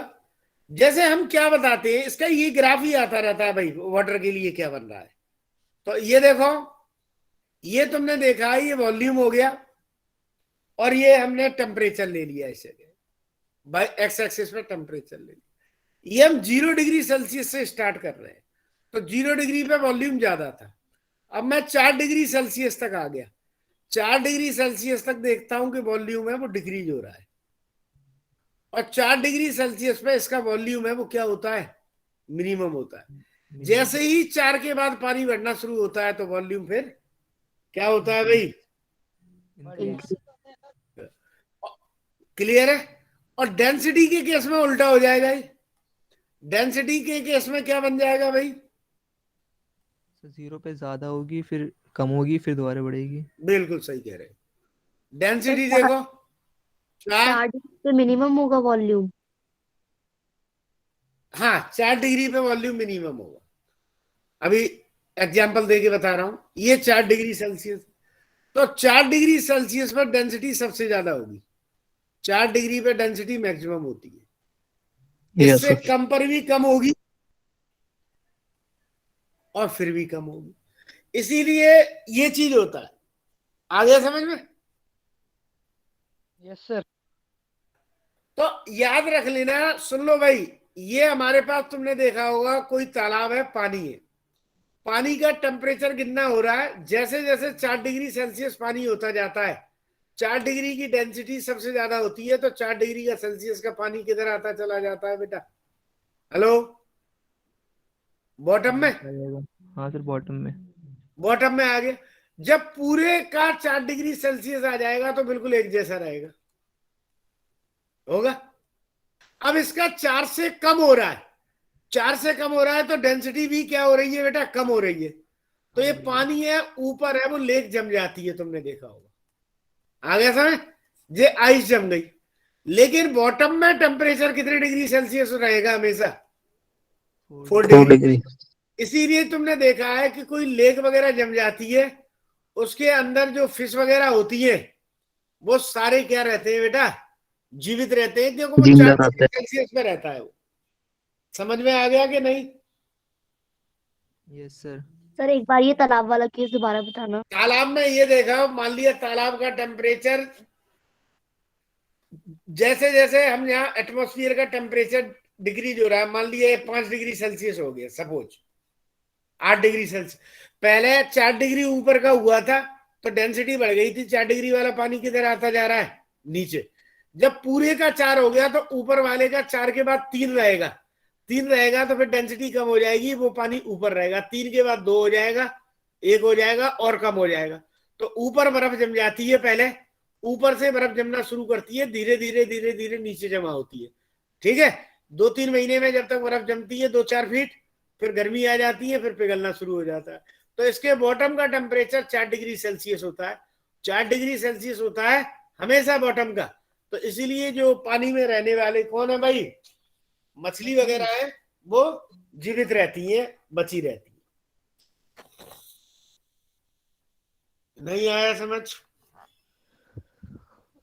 जैसे हम क्या बताते हैं, इसका ये ग्राफ ही आता रहता है भाई, वाटर के लिए क्या बन रहा है। तो ये देखो, ये तुमने देखा, ये वॉल्यूम हो गया, और ये हमने टेम्परेचर ले लिया इस जगह, बाय एक्स एक्सिस पे टेम्परेचर ले लिया। ये हम 0 डिग्री सेल्सियस से स्टार्ट कर रहे हैं, तो 0 डिग्री पे वॉल्यूम ज्यादा था। अब मैं 4 डिग्री सेल्सियस तक आ गया, 4 डिग्री सेल्सियस तक देखता हूं कि वॉल्यूम है वो डिक्रीज हो रहा है, और 4 डिग्री सेल्सियस पे इसका वॉल्यूम है वो क्या होता है, मिनिमम होता है। जैसे ही 4 के बाद पानी बढ़ना शुरू होता है तो वॉल्यूम फिर क्या होता है भाई, क्लियर है। और डेंसिटी के केस में उल्टा हो जाएगा। डेंसिटी के केस में क्या बन जाएगा भाई, 0 पे ज्यादा होगी, फिर कम होगी, फिर दोबारा बढ़ेगी। बिल्कुल सही कह रहे हैं। डेंसिटी देखो, 4 डिग्री पे मिनिमम होगा वॉल्यूम। हाँ 4 डिग्री पे वॉल्यूम मिनिमम होगा। अभी एग्जांपल देके बता रहा हूं, ये 4 डिग्री सेल्सियस, तो 4 डिग्री सेल्सियस पर डेंसिटी सबसे ज्यादा होगी, 4 डिग्री पे डेंसिटी मैक्सिमम होती है। इससे कम पर भी कम होगी और फिर भी कम होगी, इसीलिए ये चीज होता है। आ गया समझ में? Yes sir. तो याद रख लेना, सुन लो भाई, ये हमारे पास तुमने देखा होगा कोई तालाब है, पानी है, पानी का टेम्परेचर कितना हो रहा है, जैसे जैसे 4 डिग्री सेल्सियस पानी होता जाता है, 4 डिग्री की डेंसिटी सबसे ज्यादा होती है, तो 4 डिग्री का सेल्सियस का पानी किधर आता चला जाता है बेटा, हेलो, बॉटम में। हाँ सर बॉटम में। बॉटम में आ गया। जब पूरे का 4 डिग्री सेल्सियस आ जाएगा तो बिल्कुल एक जैसा रहेगा, होगा। अब इसका 4 से कम हो रहा है, 4 से कम हो रहा है तो डेंसिटी भी क्या हो रही है बेटा, कम हो रही है। तो ये पानी है ऊपर है, वो लेक जम जाती है, तुमने देखा होगा। आ गया समझ? ये आइस जम गई। लेकिन बॉटम में टेम्परेचर कितने डिग्री सेल्सियस रहेगा हमेशा? 4 डिग्री। इसीलिए तुमने देखा है कि कोई लेक वगैरह जम जाती है, उसके अंदर जो फिश वगैरह होती है वो सारे क्या रहते हैं बेटा, जीवित रहते हैं, क्योंकि वो 4 डिग्री सेल्सियस में रहता है। वो समझ में आ गया कि नहीं? Yes sir. सर एक बार ये तालाब वाला केस दोबारा बताना। तालाब में ये देखा, मान लिया तालाब का टेम्परेचर, जैसे जैसे हम यहाँ एटमॉस्फेयर का टेम्परेचर डिग्रीज हो रहा है, मान लिया 5 डिग्री सेल्सियस हो गया, सपोज 8 डिग्री सेल्सियस, पहले 4 डिग्री ऊपर का हुआ था तो डेंसिटी बढ़ गई थी, 4 डिग्री वाला पानी किधर आता जा रहा है, नीचे। जब पूरे का 4 हो गया तो ऊपर वाले का 4 के बाद 3 रहेगा, 3 रहेगा तो फिर डेंसिटी कम हो जाएगी, वो पानी ऊपर रहेगा। 3 के बाद 2 हो जाएगा, 1 हो जाएगा और कम हो जाएगा। तो ऊपर बर्फ जम जाती है, पहले ऊपर से बर्फ जमना शुरू करती है, धीरे धीरे धीरे धीरे नीचे जमा होती है। ठीक है, 2-3 महीने में जब तक बर्फ जमती है 2-4 फीट, फिर गर्मी आ जाती है, फिर पिघलना शुरू हो जाता है। तो इसके बॉटम का टेम्परेचर 4 डिग्री सेल्सियस होता है, 4 डिग्री सेल्सियस होता है हमेशा बॉटम का। तो इसीलिए जो पानी में रहने वाले कौन है भाई, मछली वगैरह है, वो जीवित रहती है, बची रहती है। नहीं आया समझ?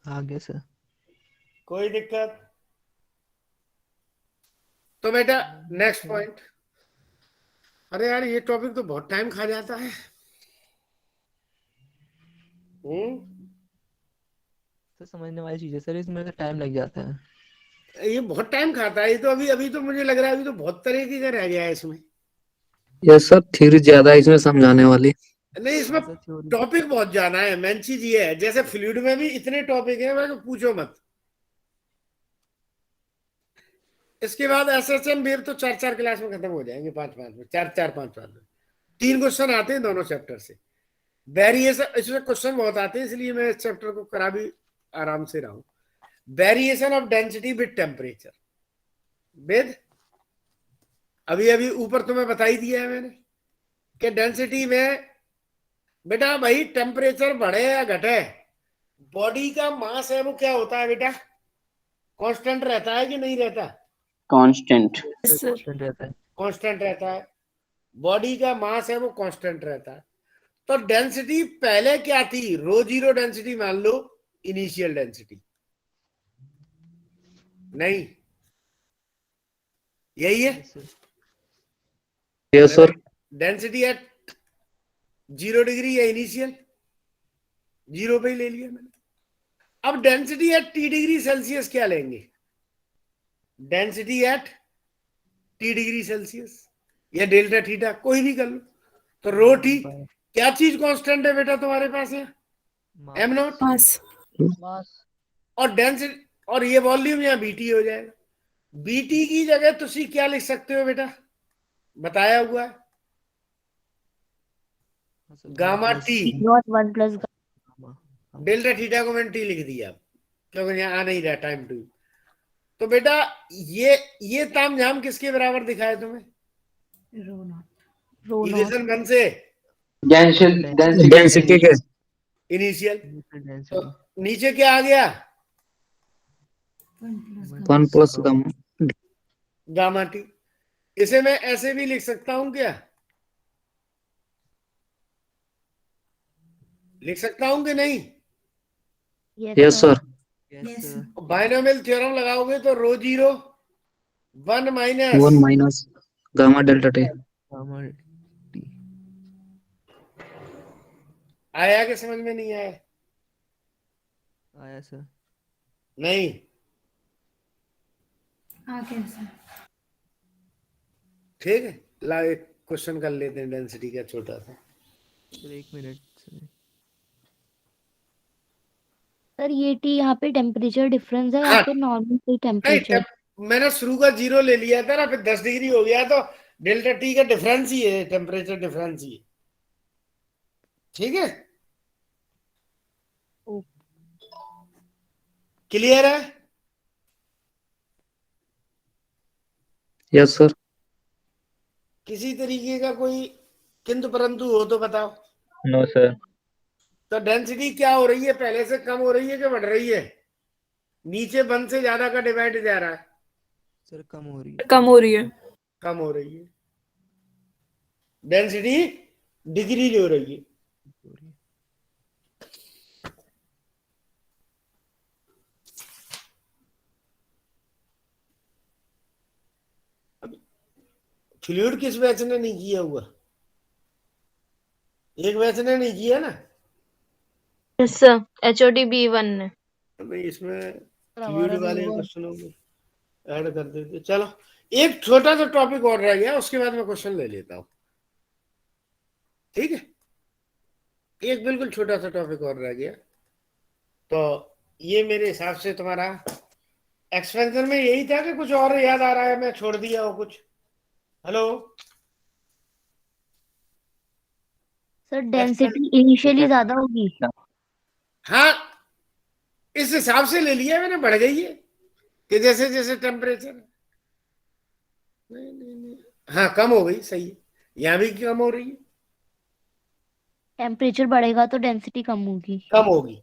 आ गया सर। कोई दिक्कत? तो बेटा नेक्स्ट पॉइंट। अरे यार ये टॉपिक तो बहुत टाइम खा जाता है। सर समझने वाली चीज है सर, इसमें तो टाइम लग जाता है। ये बहुत टाइम खाता है। ये तो अभी तो मुझे लग रहा है अभी तो बहुत तरीके का रह गया है इसमें। यस सर, थ्योरी ज्यादा है इसमें समझाने वाली। नहीं, इसमें टॉपिक बहुत ज्यादा है। मेन चीज ये है, जैसे फ्लूइड में भी इतने टॉपिक है, मैं तो पूछो मत। इसके बाद एसएसएम वेव तो 4-4 क्लास में खत्म हो जाएंगे, 5-5 में, 4-4-5-5 में 3 क्वेश्चन आते हैं दोनों चैप्टर से। वेरिएशन, इसमें क्वेश्चन बहुत आते हैं, इसलिए मैं इस चैप्टर को करा भी आराम से रहा हूं। Variation of density with temperature. Ved अभी अभी ऊपर तुम्हें बता ही दिया है मैंने कि डेंसिटी में बेटा भाई टेम्परेचर बढ़े या घटे, बॉडी का मास है वो क्या होता है बेटा, कांस्टेंट रहता है कि नहीं रहता? कांस्टेंट रहता है। कांस्टेंट रहता है। बॉडी का मास है वो कांस्टेंट रहता है। तो डेंसिटी पहले क्या थी, रो जीरो डेंसिटी मान लो, इनिशियल डेंसिटी नहीं, यही है yes sir. Density at 0 degree या इनिशियल, 0 पे ही ले लिया मैंने। अब density at T degree Celsius क्या लेंगे, density at T degree Celsius या डेल्टा थीटा, कोई भी कर लो। तो रो टी क्या चीज कांस्टेंट है बेटा तुम्हारे पास है, एम नॉट मास। और डेंसिटी, और ये वॉल्यूम यहाँ बीटी हो जाएगा। बीटी की जगह तुसी क्या लिख सकते हो बेटा, बताया हुआ है gamma T, not 1 plus delta theta को मैंने टी लिख दिया क्योंकि यहाँ आ नहीं रहा टाइम टू। तो बेटा ये ताम झाम किसके बराबर दिखाए तुम्हें, इक्वेशन 1 से डेंसिटी के इनिशियल। तो नीचे क्या आ गया, 1 प्लस गामा टी। इसे मैं ऐसे भी लिख सकता हूं क्या, लिख सकता हूं कि नहीं? Yes sir. बाइनोमियल थ्योरम लगाओगे तो rho zero 1 minus gamma delta T. आया कि समझ में नहीं आया? आया सर। नहीं ठीक है, ला एक क्वेश्चन कर लेते हैं डेंसिटी का छोटा सा। सर 1 मिनट सर, ये टी यहाँ पे टेम्परेचर डिफरेंस है या हाँ। फिर नॉर्मल नहीं, टेम्परेचर? मैंने शुरू का 0 ले लिया था ना, फिर 10 डिग्री हो गया तो डेल्टा टी का डिफरेंस ही है, टेम्परेचर डिफरेंस ही है। ठीक है, क्लियर है? Yes sir. किसी तरीके का कोई किंतु परंतु हो तो बताओ। No sir. तो डेंसिटी क्या हो रही है, पहले से कम हो रही है कि बढ़ रही है? नीचे 1 से ज्यादा का डिवाइड जा रहा है। सर कम हो रही है। कम हो रही है। कम हो रही है, डेंसिटी डिक्रीज हो रही है। फ्लूइड किस बैच ने नहीं किया हुआ? एक बैच ने नहीं किया ना? यस सर, HOD B1 ने। भाई इसमें फ्लूइड हमारा वाले भी हुआ। क्वेश्चनों को ऐड कर देते। चलो एक छोटा सा टॉपिक और रह गया, उसके बाद मैं क्वेश्चन ले लेता हूं। ठीक है, एक बिल्कुल छोटा सा टॉपिक और रह गया। तो ये मेरे हिसाब से तुम्हारा एक्सपेंशन में यही था कि कुछ और याद आ रहा है, मैं छोड़ दिया हो कुछ? हेलो सर डेंसिटी इनिशियली ज्यादा होगी। हाँ, इस हिसाब से ले लिया मैंने, बढ़ गई है कि जैसे जैसे टेम्परेचर। नहीं, हाँ कम हो गई, सही है, यहाँ भी कम हो रही है। टेम्परेचर बढ़ेगा तो डेंसिटी कम होगी। कम होगी,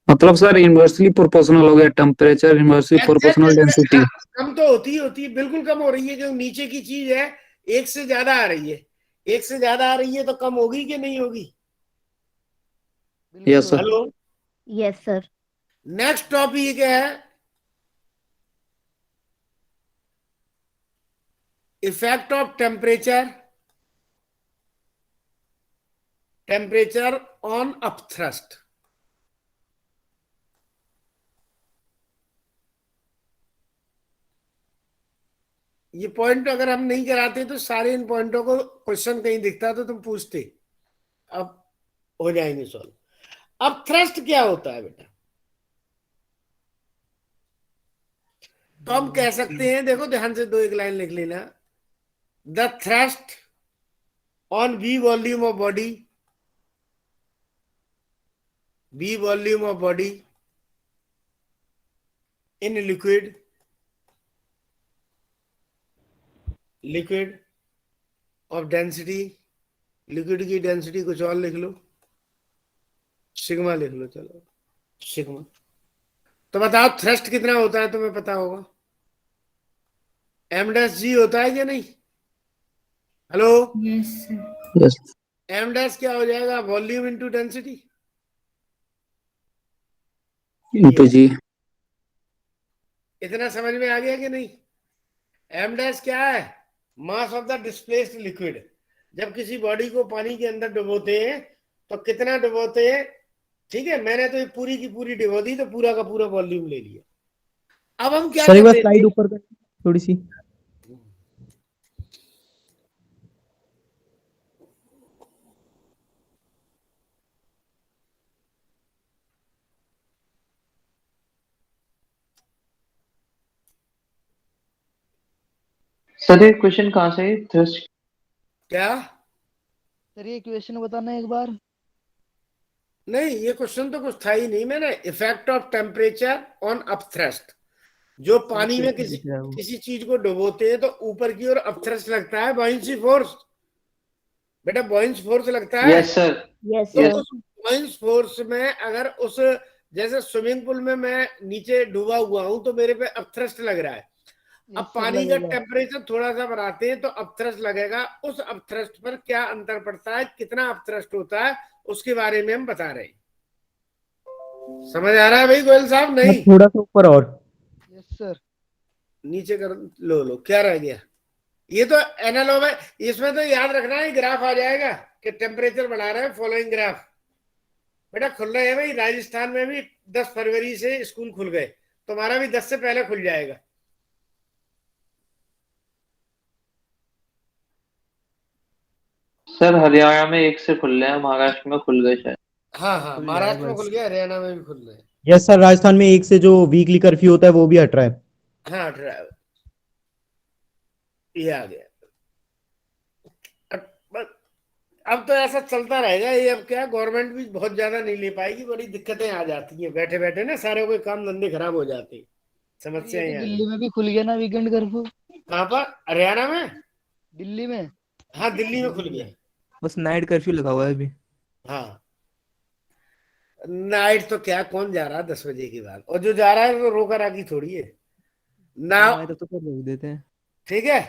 मतलब सर इनवर्सली प्रोपोर्शनल हो गया टेम्परेचर, इनवर्सली प्रोपोर्शनल डेंसिटी। कम तो होती है, बिल्कुल कम हो रही है, क्योंकि नीचे की चीज है, एक से ज्यादा आ रही है। एक से ज्यादा आ रही है तो कम होगी कि नहीं होगी? Yes sir. Hello, yes sir. Next topic है effect of temperature on upthrust. ये पॉइंट अगर हम नहीं कराते तो सारे इन पॉइंटों को क्वेश्चन कहीं दिखता तो तुम पूछते, अब हो जाएंगे सॉल्व। अब थ्रस्ट क्या होता है बेटा? तो हम कह सकते हैं, देखो ध्यान से, दो एक लाइन लिख लेना। The thrust on V volume of body, V volume of body in liquid of density, liquid की डेंसिटी कुछ और लिख लो, सिग्मा लिख लो। चलो सिग्मा। तो बताओ थ्रस्ट कितना होता है, तुम्हें पता होगा? m' होता है क्या नहीं? Hello, yes. m' क्या हो जाएगा? वॉल्यूम इंटू डेंसिटी इंटू जी। इतना समझ में आ गया कि नहीं? m' क्या है? Mass of the displaced liquid. जब किसी बॉडी को पानी के अंदर डुबोते हैं तो कितना डुबोते हैं? ठीक है, मैंने तो ये पूरी की पूरी डुबो दी, तो पूरा का पूरा वॉल्यूम ले लिया। अब हम क्या सर एक बार करते स्लाइड हैं? ऊपर कर थोड़ी सी। सर ये क्वेश्चन कहाँ से है? थ्रस्ट क्या? सर ये क्वेश्चन बताना एक बार। नहीं, ये क्वेश्चन तो कुछ था ही नहीं। मैंने effect of temperature on upthrust, जो पानी में किसी चीज को डुबोते हैं तो ऊपर की ओर अपथ्रस्ट लगता है, बॉयंसी फोर्स। बेटा बॉयंसी फोर्स लगता है। Yes sir. यस तो सर। उस बॉयंसी फोर्स में अगर उस, जैसे स्विमिंग पूल में मैं नीचे डूबा हुआ हूं तो मेरे पे अपथ्रस्ट लग रहा है। अब पानी का टेम्परेचर थोड़ा सा बढ़ाते हैं तो अपथ्रस्ट लगेगा। उस अपथ्रस्ट पर क्या अंतर पड़ता है, कितना अपथ्रस्ट होता है, उसके बारे में हम बता रहे हैं। समझ आ रहा है भाई गोयल साहब? नहीं, थोड़ा सा ऊपर और। Yes sir. नीचे कर लो क्या रह गया? ये तो एनालॉग है, इसमें तो याद रखना है, ग्राफ आ जाएगा कि टेम्परेचर बढ़ा रहे हैं, फॉलोइंग ग्राफ। बेटा खुल रहे हैं भाई, राजस्थान में भी 10 फरवरी से स्कूल खुल गए, तुम्हारा भी 10 से पहले खुल जाएगा। सर हरियाणा में 1 से खुल रहे हैं, महाराष्ट्र में खुल गए शायद। हाँ, महाराष्ट्र में खुल गया, हरियाणा में भी खुल रहे हैं। यस सर, राजस्थान में 1 से जो वीकली कर्फ्यू होता है वो भी हट रहा है। हाँ, हट रहा है, ये आ गया। अब तो ऐसा चलता रहेगा। ये अब क्या, गवर्नमेंट भी बहुत ज्यादा नहीं ले पाएगी, बड़ी दिक्कतें आ जाती हैं बैठे बैठे ना, सारे कोई काम धंधे खराब हो जाते हैं, सर ये समस्याएं तो आ दिल्ली जाती। में भी खुल गया ना वीकेंड कर्फ्यू। कहाँ पर? हरियाणा में? दिल्ली में। हाँ, दिल्ली में खुल दिल्ली गया। में बस नाइट कर्फ्यू लगा हुआ है अभी। हाँ, नाइट तो क्या, कौन जा रहा है 10 बजे के बाद? और जो जा रहा है वो रोका राकी थोड़ी है ना। हाँ तब तो फिर रोक देते हैं। ठीक है।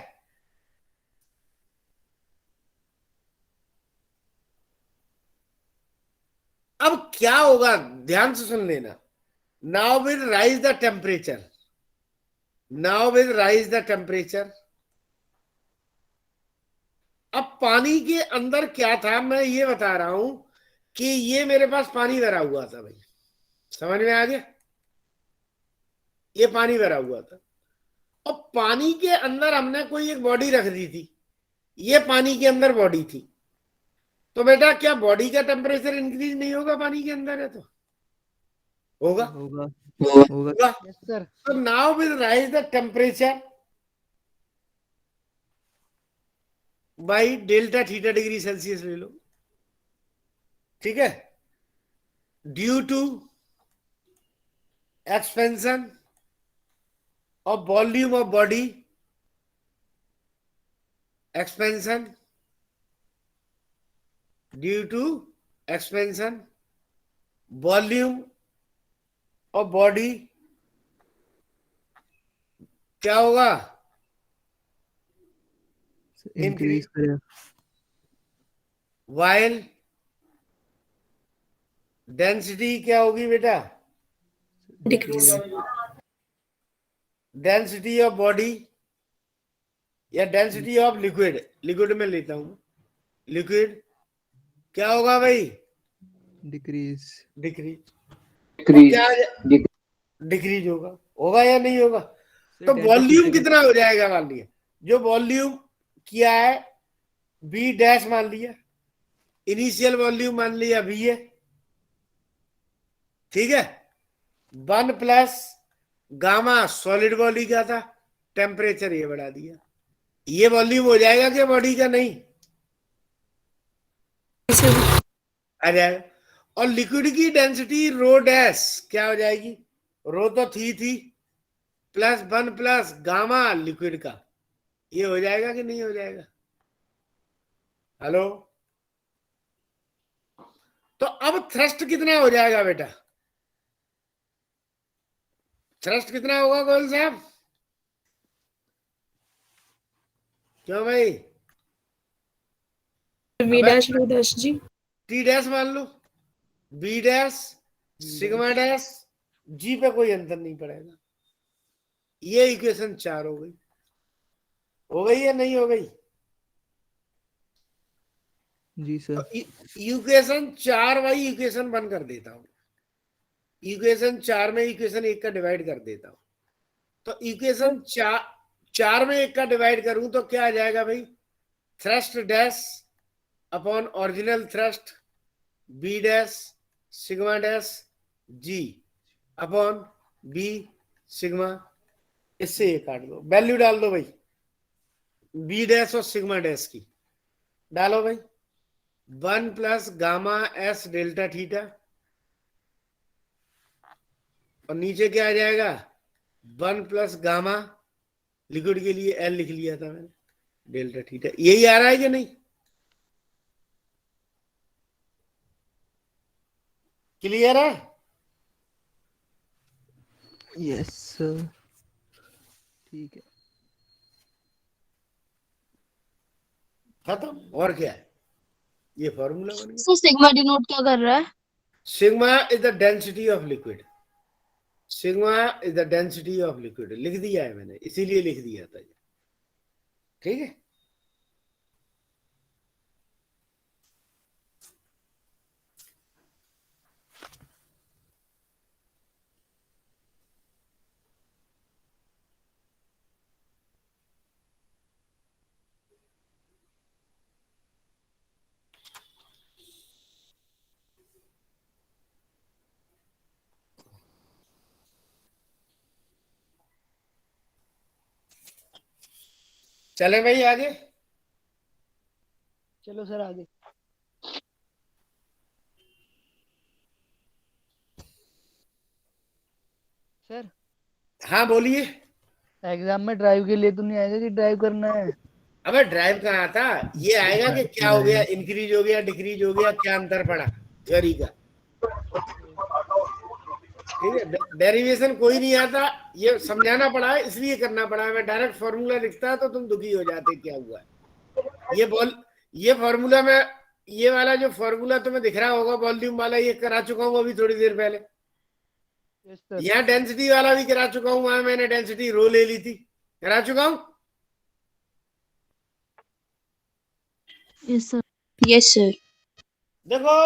अब क्या होगा, ध्यान से सुन लेना। Now will rise the temperature, now will rise the temperature. अब पानी के अंदर क्या था, मैं ये बता रहा हूं कि ये मेरे पास पानी भरा हुआ था भाई, समझ में आ गया? ये पानी भरा हुआ था, और पानी के अंदर हमने कोई एक बॉडी रख दी थी, ये पानी के अंदर बॉडी थी। तो बेटा क्या बॉडी का टेम्परेचर इंक्रीज नहीं होगा? पानी के अंदर है तो होगा, होगा होगा। होगा। Yes sir. तो now will rise the temperature by delta theta degree Celsius ले लो, ठीक है, due to expansion of volume of body, expansion due to expansion volume of body, क्या होगा? इंक्रीज करें। वाइल डेंसिटी क्या होगी बेटा? डिक्रीज। डेंसिटी ऑफ बॉडी या डेंसिटी ऑफ लिक्विड, लिक्विड में लेता हूं, लिक्विड क्या होगा भाई? डिक्रीज। डिक्रीज। डिक्रीज। क्या डिक्रीज होगा? होगा या नहीं होगा? तो वॉल्यूम कितना हो जाएगा? मान लिया जो वॉल्यूम किया है बी डैश, मान लिया इनिशियल वॉल्यूम, मान लिया बी है, ठीक है। 1 प्लस गामा सॉलिड बॉडी का था, टेम्परेचर ये बढ़ा दिया, ये वॉल्यूम हो जाएगा क्या बॉडी का? नहीं आ जाएगा। और लिक्विड की डेंसिटी रो डैश क्या हो जाएगी? रो तो थी प्लस 1 प्लस गामा लिक्विड का, ये हो जाएगा कि नहीं हो जाएगा? हेलो। तो अब थ्रस्ट कितना हो जाएगा बेटा? थ्रस्ट कितना होगा गोयल साहब? क्यों भाई? V dash rho dash g. T dash मान लो, B dash, sigma dash, g पे कोई अंतर नहीं पड़ेगा। ये इक्वेशन 4 हो गई, हो गई या नहीं हो गई? जी सर। इक्वेशन 4 भाई इक्वेशन 1 कर देता हूं, इक्वेशन 4 में इक्वेशन 1 का डिवाइड कर देता हूं। तो इक्वेशन 4 में 1 का डिवाइड करूं तो क्या आ जाएगा भाई? Thrust dash upon original thrust B dash sigma dash G upon B sigma, इससे ये काट दो, वैल्यू डाल दो भाई बी डैश और सिग्मा डैश की, डालो भाई 1 plus gamma S delta theta, और नीचे क्या आ जाएगा? 1 प्लस गामा, लिक्विड के लिए एल लिख लिया था मैंने, डेल्टा थीटा। यही आ रहा है कि नहीं? क्लियर है? Yes sir. ठीक है। खत्म। और क्या है? ये फॉर्मूला बन गया। सर सिग्मा डिनोट क्या कर रहा है? Sigma is the density of liquid, sigma is the density of liquid, लिख दिया है मैंने, इसीलिए लिख दिया था ये, ठीक है। चले भाई आगे। चलो सर आगे। हाँ बोलिए। एग्जाम में ड्राइव के लिए तो नहीं आएगा कि ड्राइव करना है? अबे ड्राइव कहाँ आता, ये आएगा कि क्या हो गया, इंक्रीज हो गया, डिक्रीज हो गया, क्या अंतर पड़ा थ्योरी का। ठीक है, डेरिवेशन कोई नहीं आता, ये समझाना पड़ा है इसलिए करना पड़ा है। मैं डायरेक्ट फॉर्मूला लिखता तो तुम दुखी हो जाते क्या हुआ है। ये फॉर्मूला में, ये वाला जो फॉर्मूला तुम्हें दिख रहा होगा वॉल्यूम वाला, ये करा चुका हूँ अभी थोड़ी देर पहले। Yes sir. यहाँ डेंसिटी वाला भी करा चुका हूँ, वहां मैंने डेंसिटी रो ले ली थी, करा चुका हूँ। Yes sir. Yes sir. देखो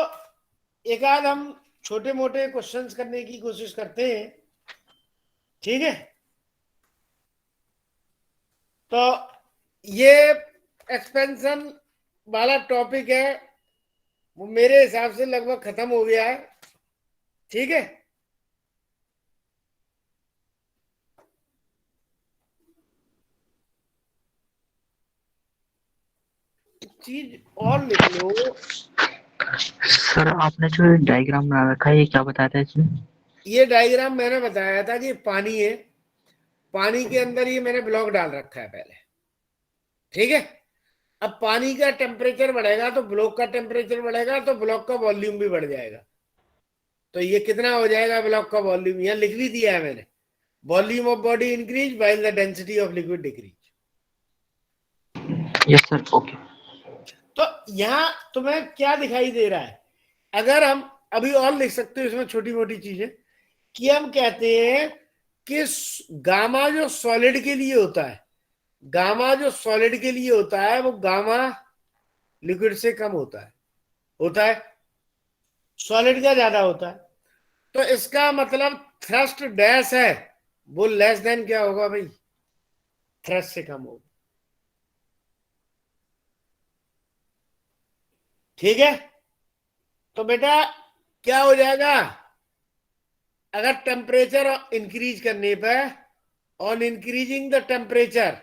एक आध हम छोटे मोटे क्वेश्चंस करने की कोशिश करते हैं, ठीक है। तो ये एक्सपेंशन वाला टॉपिक है, वो मेरे हिसाब से लगभग खत्म हो गया है, ठीक है। चीज और लिख लो। सर आपने जो डायग्राम बना रखा है ये क्या बताता है इसमें? ये डायग्राम मैंने बताया था कि पानी है, पानी के अंदर ये मैंने ब्लॉक डाल रखा है पहले, ठीक है। अब पानी का टेम्परेचर बढ़ेगा तो ब्लॉक का टेम्परेचर बढ़ेगा, तो ब्लॉक का वॉल्यूम भी बढ़ जाएगा। तो ये कितना हो जाएगा ब्लॉक का वॉल्यूम, यहाँ लिख भी दिया है मैंने, volume of body increase while the density of liquid decrease. Yes sir, okay. तो यहाँ तुम्हें क्या दिखाई दे रहा है, अगर हम अभी और लिख सकते हो इसमें छोटी मोटी चीजें, कि हम कहते हैं कि गामा जो सॉलिड के लिए होता है, गामा जो सॉलिड के लिए होता है वो गामा लिक्विड से कम होता है सॉलिड का ज्यादा होता है। तो इसका मतलब थ्रस्ट डैश है वो लेस देन क्या होगा भाई, थ्रस्ट से कम होगा, ठीक है। तो बेटा क्या हो जाएगा, अगर टेम्परेचर इंक्रीज करने पर, on increasing the temperature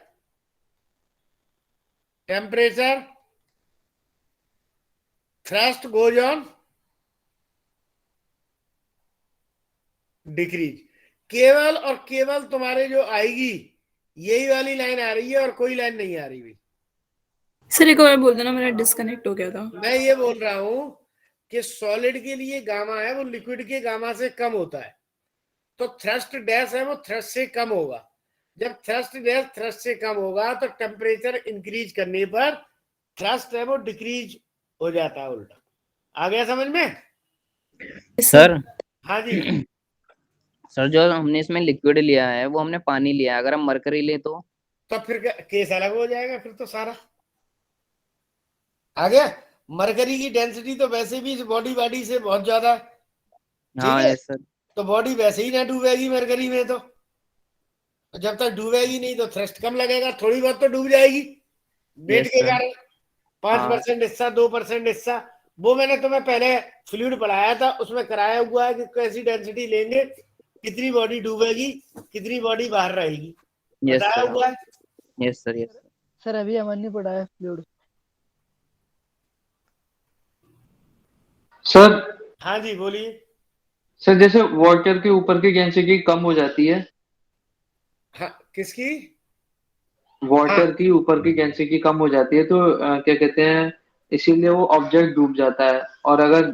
thrust goes on decrease. केवल और केवल तुम्हारे जो आएगी यही वाली लाइन आ रही है और कोई लाइन नहीं आ रही भाई। सर एक और बोल देना, मेरा डिस्कनेक्ट हो गया था। मैं ये बोल रहा हूं कि सॉलिड के लिए गामा है वो लिक्विड के गामा से कम होता है, तो थ्रस्ट डैश है वो थ्रस्ट से कम होगा। जब थ्रस्ट डैश थ्रस्ट से कम होगा तो टेम्परेचर इंक्रीज करने पर थ्रस्ट है वो डिक्रीज हो जाता है उल्टा। आ गया समझ में? सर हाँ जी। सर जो हमने इसमें लिक्विड लिया है वो हमने पानी लिया है, अगर हम मरकरी ले तो फिर केस अलग हो जाएगा, फिर तो सारा आ गया। मरकरी की डेंसिटी तो वैसे भी बॉडी से बहुत ज्यादा है, हाँ ठीक है। Yes sir. तो बॉडी वैसे ही ना डूबेगी मरकरी में, तो जब तक डूबेगी नहीं तो थ्रस्ट कम लगेगा, थोड़ी बहुत तो डूब जाएगी वेट के कारण, 5% हिस्सा 2% हिस्सा। वो मैंने तुम्हें पहले फ्लूइड पढ़ाया था, उसमें कराया हुआ है कि कैसी डेंसिटी लेंगे, कितनी बॉडी डूबेगी, कितनी बॉडी बाहर रहेगी, बताया हुआ है। यस सर, यस सर अभी अमन नहीं पढ़ा है फ्लूइड। सर हाँ जी बोलिए। सर जैसे वाटर के ऊपर की डेंसिटी कम हो जाती है, हाँ किसकी? वाटर की ऊपर की डेंसिटी कम हो जाती है, तो क्या कहते हैं, इसीलिए वो ऑब्जेक्ट डूब जाता है। और अगर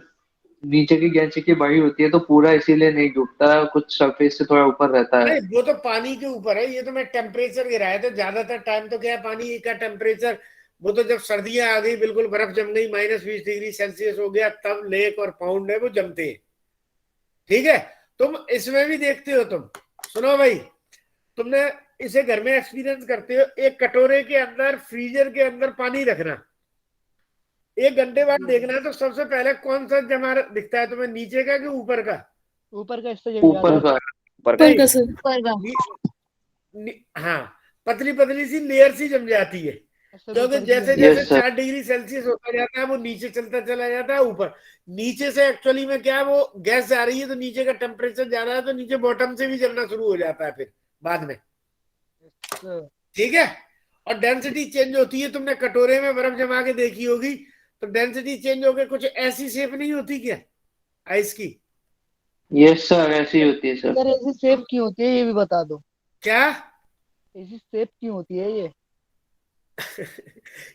नीचे की डेंसिटी बड़ी होती है तो पूरा इसीलिए नहीं डूबता है, कुछ सरफेस से थोड़ा ऊपर रहता है। नहीं वो तो पानी के ऊपर है, ये तो मैं टेम्परेचर गिराया था। ज्यादातर टाइम तो क्या है, पानी का टेम्परेचर वो तो जब सर्दियां आ गई, बिल्कुल बर्फ जम गई, -20 डिग्री सेल्सियस हो गया, तब लेक और पाउंड है वो जमते हैं, ठीक है। तुम इसमें भी देखते हो, तुम सुनो भाई, तुमने इसे घर में एक्सपीरियंस करते हो, एक कटोरे के अंदर फ्रीजर के अंदर पानी रखना, 1 घंटे बाद देखना तो सबसे पहले कौन सा जमा दिखता है तुम्हें, नीचे का कि ऊपर का? ऊपर का, इससे जम ऊपर जाता है। का। ऊपर का सर। ऊपर का। हाँ पतली पतली सी लेयर सी जम जाती है, सर क्योंकि ऊपर की जैसे जम- जैसे Yes, sir. 4 डिग्री सेल्सियस होता जाता है वो नीचे चलता चला जाता है ऊपर। नीचे से एक्चुअली में क्या है, वो गैस जा रही है तो नीचे का टेम्परेचर ज्यादा है, तो नीचे बॉटम से भी जलना शुरू हो जाता है फिर बाद में, सर, ठीक है। और डेंसिटी चेंज होती है, तुमने कटोरे में बर्फ जमा के देखी होगी, तो डेंसिटी चेंज होकर कुछ ऐसी शेप नहीं होती क्या आइस की? यस सर, ऐसी होती है सर। सर ऐसी शेप क्यों होती है ये भी बता दो। क्या? ऐसी शेप क्यों होती है ये?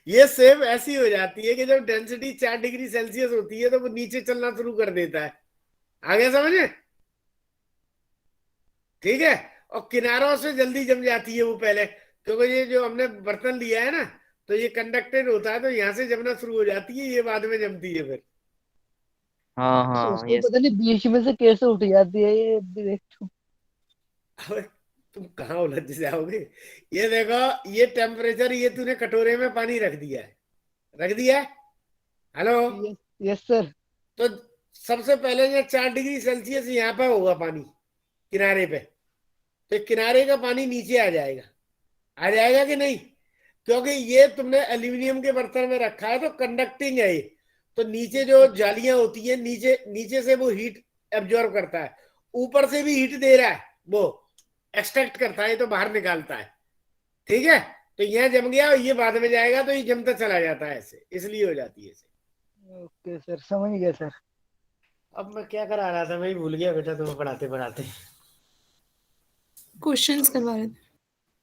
ये सेम ऐसी हो जाती है कि जब डेंसिटी 4 डिग्री सेल्सियस होती है तो वो नीचे चलना शुरू कर देता है। आगे समझे? ठीक है। और किनारों से जल्दी जम जाती है वो पहले, क्योंकि ये जो हमने बर्तन लिया है ना, तो ये कंडक्टेड होता है, तो यहाँ से जमना शुरू हो जाती है, ये बाद में जमती है फिर। हाँ हाँ उसको ये पता नहीं बीच में से कैसे उठ जाती है ये देख। अबे, तुम कहाँ उलझ जाओगे? ये देखो, ये टेम्परेचर, ये तूने कटोरे में पानी रख दिया है, रख दिया है। हेलो? Yes yes sir. तो सबसे पहले ये 4 डिग्री सेल्सियस यहाँ पे होगा पानी किनारे पे, तो किनारे का पानी नीचे आ जाएगा। आ जाएगा कि नहीं? क्योंकि ये तुमने एल्यूमिनियम के बर्तन में रखा है, तो कंडक्टिंग है ये, तो नीचे जो जालियां होती है, नीचे नीचे से वो हीट एब्जॉर्ब करता है, ऊपर से भी हीट दे रहा है, वो एक्सट्रैक्ट करता है, तो बाहर निकालता है। ठीक है। तो यह जम गया और ये बाद में जाएगा, तो ये जमता चला जाता है, ऐसे इसलिए हो जाती है ऐसे। ओके सर, समझ गया सर। अब मैं क्या करा रहा था, मैं ही भूल गया बेटा, तुम्हें पढ़ाते पढ़ाते। क्वेश्चंस करवा रहे थे।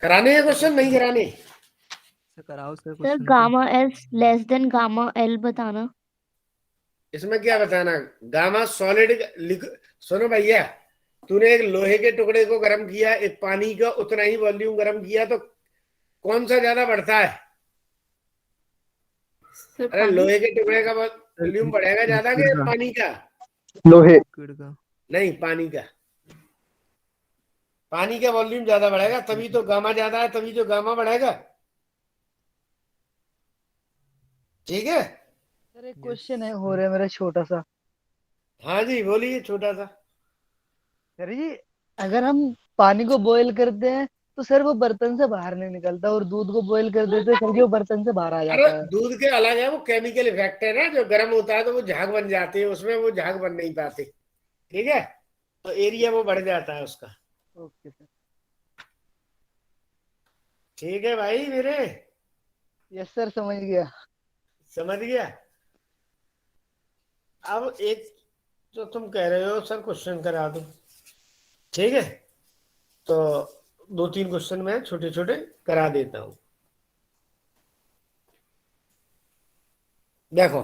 कराने हैं क्वेश्चन, नहीं कराने? सर कराओ सर सर क्वेश्चन तो। Gamma S less than gamma L बताना। इसमें क्या बताना? गामा सॉलिड सुनो भैया, तूने एक लोहे के टुकड़े को गर्म किया, एक पानी का उतना ही वॉल्यूम गर्म किया, तो कौन सा ज्यादा बढ़ता है? सर अरे पानी। लोहे के टुकड़े का वॉल्यूम बढ़ेगा ज्यादा कि लिक्विड का। पानी का? लोहे। लिक्विड का। नहीं, पानी का। पानी का वॉल्यूम ज्यादा बढ़ेगा, तभी तो गामा ज्यादा है, तभी तो गामा बढ़ेगा। ठीक है। सर एक क्वेश्चन है हो रहा है मेरा छोटा सा। हाँ जी, बोलिए, छोटा सा। सर जी, अगर हम पानी को बॉईल करते हैं तो सर वो बर्तन से बाहर नहीं निकलता, और दूध को बॉईल कर देते हैं सर जी वो बर्तन से बाहर आ अरे जाता है। दूध के अलग है, वो केमिकल इफेक्ट है ना, जो गर्म होता है तो वो झाग बन जाती है, उसमें वो झाग बन नहीं पाती। ठीक है। तो एरिया वो बढ़ जाता है उसका। Okay sir. ठीक है भाई मेरे, यस सर, समझ गया। समझ गया। अब एक जो तुम कह रहे हो सर क्वेश्चन करा दो, ठीक है, तो 2-3 क्वेश्चन मैं छोटे छोटे करा देता हूं। देखो।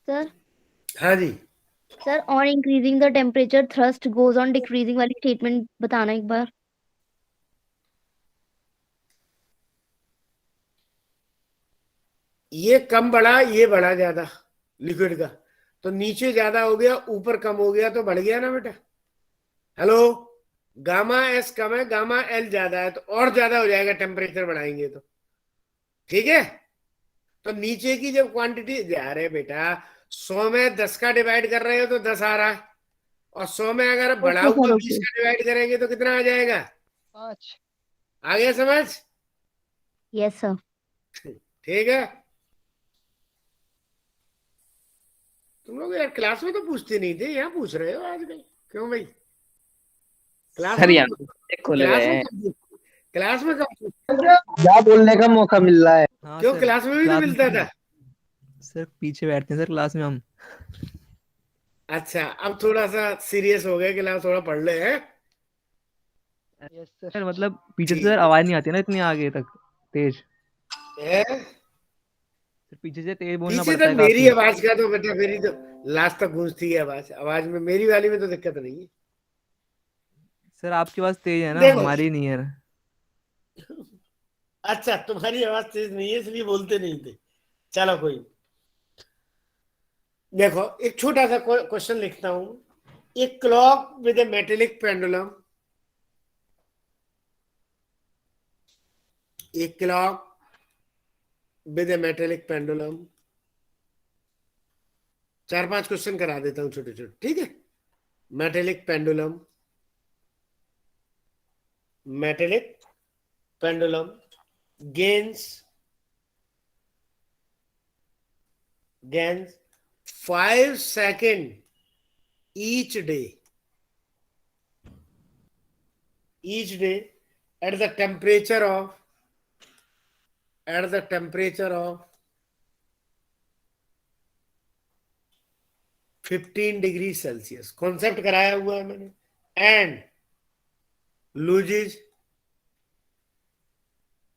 सर हाँ जी। Sir on increasing the temperature thrust goes on decreasing वाली स्टेटमेंट बताना एक बार। ये कम बढ़ा, ये बढ़ा ज्यादा लिक्विड का, तो नीचे ज्यादा हो गया, ऊपर कम हो गया, तो बढ़ गया ना बेटा। हेलो? गामा एस कम है, गामा एल ज्यादा है, तो और ज्यादा हो जाएगा टेम्परेचर बढ़ाएंगे तो। ठीक है। तो नीचे की जब क्वांटिटी जा रहे बेटा, 100 में 10 का डिवाइड कर रहे हो तो 10 आ रहा है, और 100 में अगर बढ़ा ओके हुआ सर 20 ओके। का डिवाइड करेंगे तो कितना आ जाएगा? 5। आ गया समझ? Yes sir. ठीक है। तुम लोग यार क्लास में तो पूछते नहीं थे, यहाँ पूछ रहे हो आजकल, क्यों भाई? क्लास सर में यहाँ तो पे खुल क्लास गए में हैं। कब क्लास में कब क्या बोलने का मौका मिल रहा है? हाँ क्यों सर क्लास में भी तो क्लास मिलता में था? सर पीछे बैठते हैं सर क्लास में हम। अच्छा, अब थोड़ा सा सीरियस हो गए, क्लास थोड़ा पढ़ ले हैं। Yes sir. सर मतलब पीछे से ठीक सर आवाज नहीं आती ना इतनी आगे तक तेज। है। सर पीछे से तेज बोलना पीछे पड़ता तक है मेरी काफी। आवाज का तो बेटा, मेरी तो लास्ट तक गूंजती है आवाज, आवाज में मेरी वाली में तो दिक्कत नहीं है। सर आपकी आवाज तेज है ना, देखो। हमारी नहीं है। अच्छा, तुम्हारी आवाज तेज नहीं है इसलिए बोलते नहीं थे। चलो कोई नहीं। देखो, एक छोटा सा क्वेश्चन लिखता हूं। एक clock with a metallic pendulum, एक clock with a metallic pendulum, 4-5 question करा देता हूं छोटे छोटे, ठीक है? Metallic pendulum, metallic pendulum gains 5 seconds each day at the temperature of 15 degree Celsius. Concept कराया हुआ है मैंने, and loses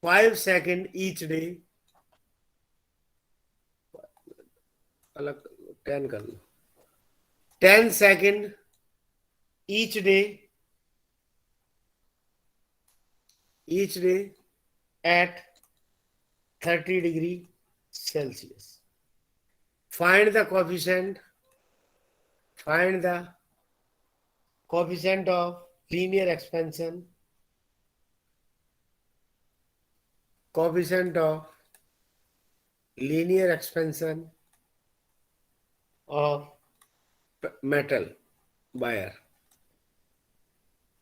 5 seconds each day. अलग 10 कर लो. 10 seconds each day at 30 degrees Celsius. Find the coefficient of linear expansion. Coefficient of linear expansion of metal wire.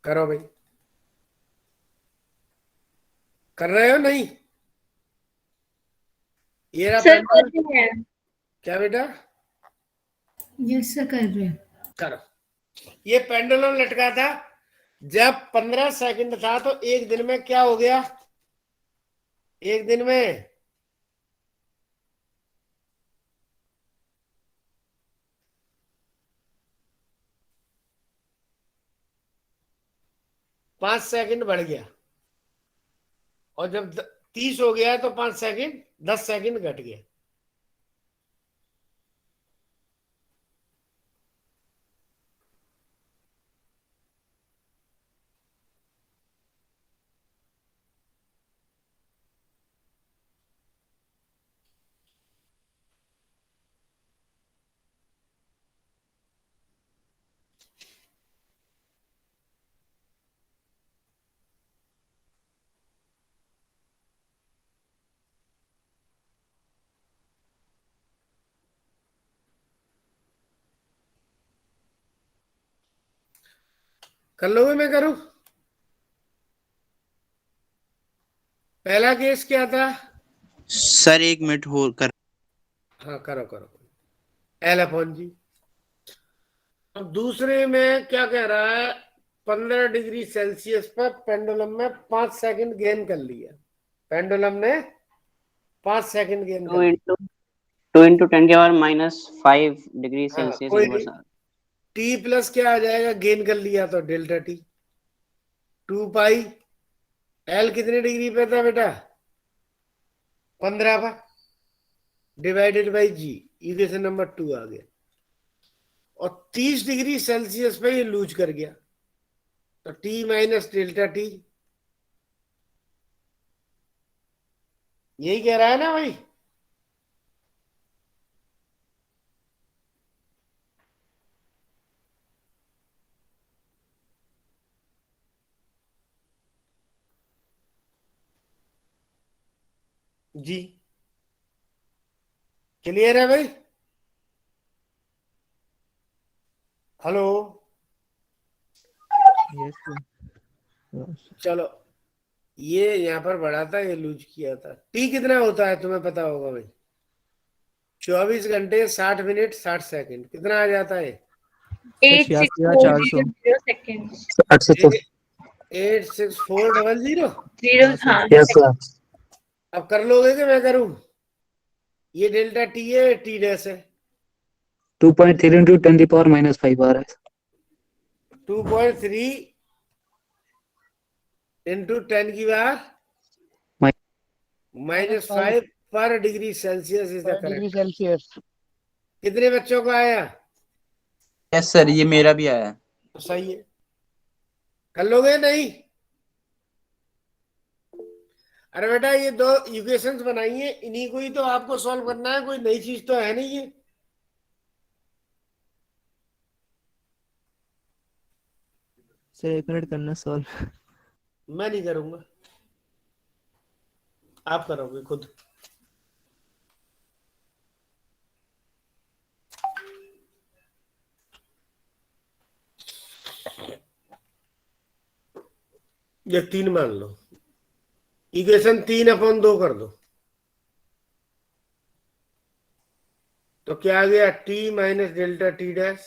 करो भाई. कर रहे हो नहीं? ये रहा सर पेंडुलम. कर रहे हैं. क्या बेटा? यस सर कर रहे हैं. करो. ये पेंडुलम लटका था. जब 15 सेकंड था तो एक दिन में क्या हो गया? एक दिन में 5 सेकंड बढ़ गया. और जब 30 हो गया तो 5 सेकंड 10 सेकंड घट गया. कर लोगे? मैं करूं? पहला केस क्या था? सर 1 मिनट होल्ड कर. हाँ करो करो. L/G. अब दूसरे में क्या कह रहा है? 15 डिग्री सेल्सियस पर पेंडुलम में 5 सेकंड गेन कर लिया. पेंडुलम ने 5 सेकंड गेन कर लिया. 2 into 10 के power -5 degree Celsius inverse. T plus क्या आ जाएगा? गेन कर लिया तो डेल्टा टी. 2 पाई. एल कितने डिग्री पे था बेटा? 15 पर. Divided by g. Equation number 2 आ गया. और 30 डिग्री सेल्सियस पे ये लूज कर गया तो टी माइनस डेल्टा टी. यही कह रहा है ना भाई? जी क्लियर है भाई? हेलो. चलो ये यहाँ पर बढ़ा था, ये लूज किया था. टी कितना होता है तुम्हें पता होगा भाई? 24 घंटे 60 मिनट 60 सेकंड. कितना आ जाता है? 864 seconds. 86400. हाँ. Yes sir. अब कर लोगे कि मैं करूं? ये डेल्टा टी है, टी डैश है. 2.3 into 10 the power -5 आ रहा है. 2.3 into 10 की बार -5 पर degree Celsius is the degree correct. Celsius. कितने बच्चों को आया? यस सर ये मेरा भी आया. तो सही है. कर लोगे नहीं? अरे बेटा ये 2 इक्वेशंस बनाई है, इन्हीं को ही तो आपको सॉल्व करना है. कोई नई चीज तो है नहीं ये. सर 1 मिनट करना सॉल्व. मैं नहीं करूंगा, आप करोगे खुद. ये 3 मान लो. इक्वेशन 3/2 कर दो तो क्या आ गया? T minus delta T dash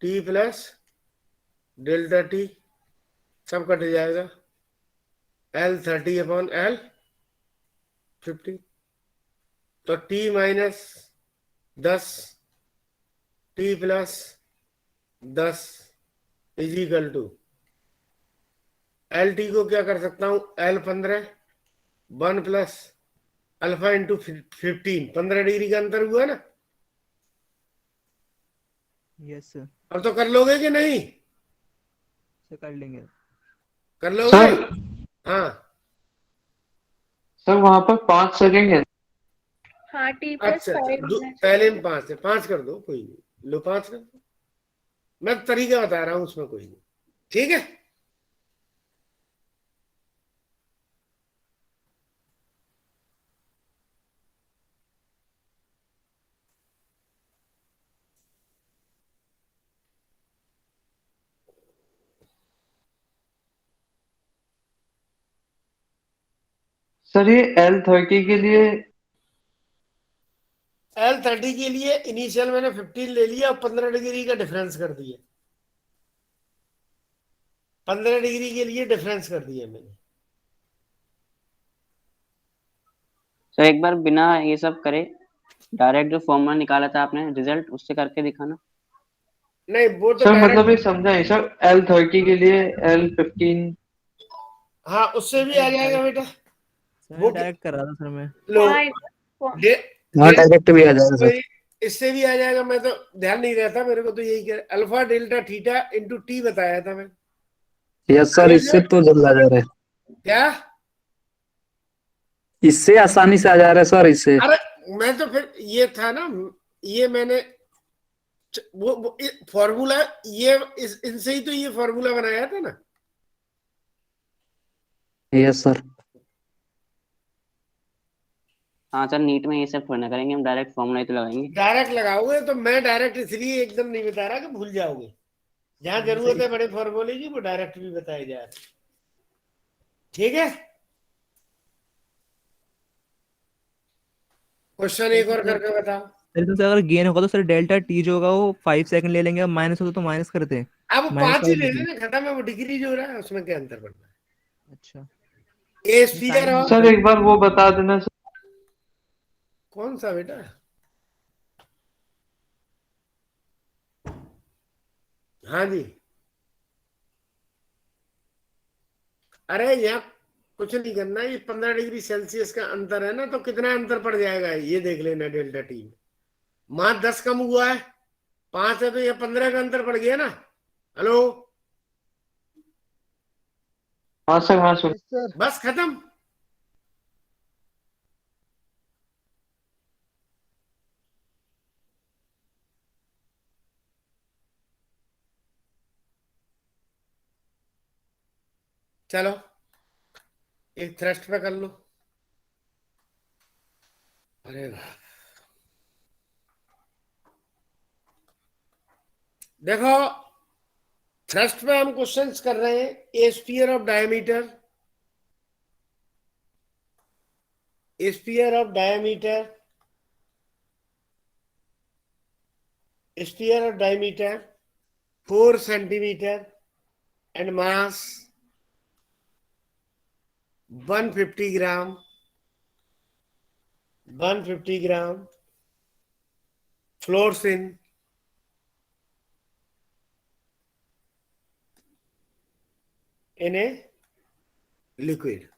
T plus delta T. सब कट जाएगा. L30/L50. तो T minus 10 T plus 10 is equal to L T को क्या कर सकता हूं, L15 1 plus alpha into 15, 15 degree का अंतर हुआ ना। Yes sir. अब तो कर लोगे कि नहीं, सर कर लेंगे। कर लोगे? सर हाँ सर वहां पर 5 सेकेंड है। हाँ टी प्लस अच्छा अच्छा, फाइव पहले में 5 है, 5 कर दो, कोई नहीं, लो 5 कर दो। मैं तरीका बता रहा हूं, उसमें कोई नहीं, ठीक है। सर ये L30 के लिए L30 के लिए इनिशियल मैंने 15 ले लिया और 15 डिग्री का डिफरेंस कर दिया, 15 डिग्री के लिए डिफरेंस कर दिया मैंने। तो एक बार बिना ये सब करे डायरेक्ट जो फॉर्मूला निकाला था आपने रिजल्ट, उससे करके दिखाना। नहीं वो तो सर मतलब ये डायरेक्ट, समझा है सर, L30 के लिए L15। हाँ उससे भी आ जाएगा बेटा। वो डायरेक्ट कर रहा था सर मैं। लो डे, हाँ डायरेक्ट भी आ जाएगा सर। इससे भी आ जाएगा, मैं तो ध्यान नहीं रहता मेरे को, तो यही कह alpha delta theta into T बताया था मैं। यस सर, इससे तो जल्द आ जा रहा है, क्या? इससे आसानी से आ जा रहा है सर इससे। अरे मैं तो फिर ये था ना, ये मैंने वो फॉर्मूला, ये इनसे ही तो ये फॉर्मूला बनाया था ना। Yes sir. हाँ सर, नीट में ये सब थोड़ी ना करेंगे हम, डायरेक्ट फॉर्मूला ही तो लगाएंगे। डायरेक्ट लगाओगे तो मैं डायरेक्ट इसलिए एकदम नहीं बता रहा कि भूल जाओगे, जहां जरूरत है बड़े फॉर्मूले की वो डायरेक्ट भी बताए जा रहे, ठीक है। क्वेश्चन एक और करके बताओ। सर तो अगर गेन होगा तो सर डेल्टा टी जो होगा वो 5 सेकंड ले लेंगे, माइनस होगा तो माइनस करते हैं। अब माइनस 5 ही ले लेना, खत्म है, वो डिग्री जो हो रहा है उसमें क्या अंतर पड़ता है। अच्छा ए स्पीयर और सर एक बार वो बता देना सर। कौन सा बेटा? हाँ जी, अरे यहाँ कुछ नहीं करना, ये 15 डिग्री सेल्सियस का अंतर है ना, तो कितना अंतर पड़ जाएगा ये देख लेना। डेल्टा टी में मान 10 कम हुआ है, 5 है, तो ये 15 का अंतर पड़ गया ना। हेलो, हाँ सर, हाँ सर। सर बस खत्म। चलो एक थ्रस्ट पे कर लो। अरे वाह, देखो थ्रस्ट पे हम क्वेश्चंस कर रहे हैं। ए sphere of diameter, A sphere of diameter, sphere of diameter 4 centimeter and mass 150 gram, 150 gram, floats in a liquid.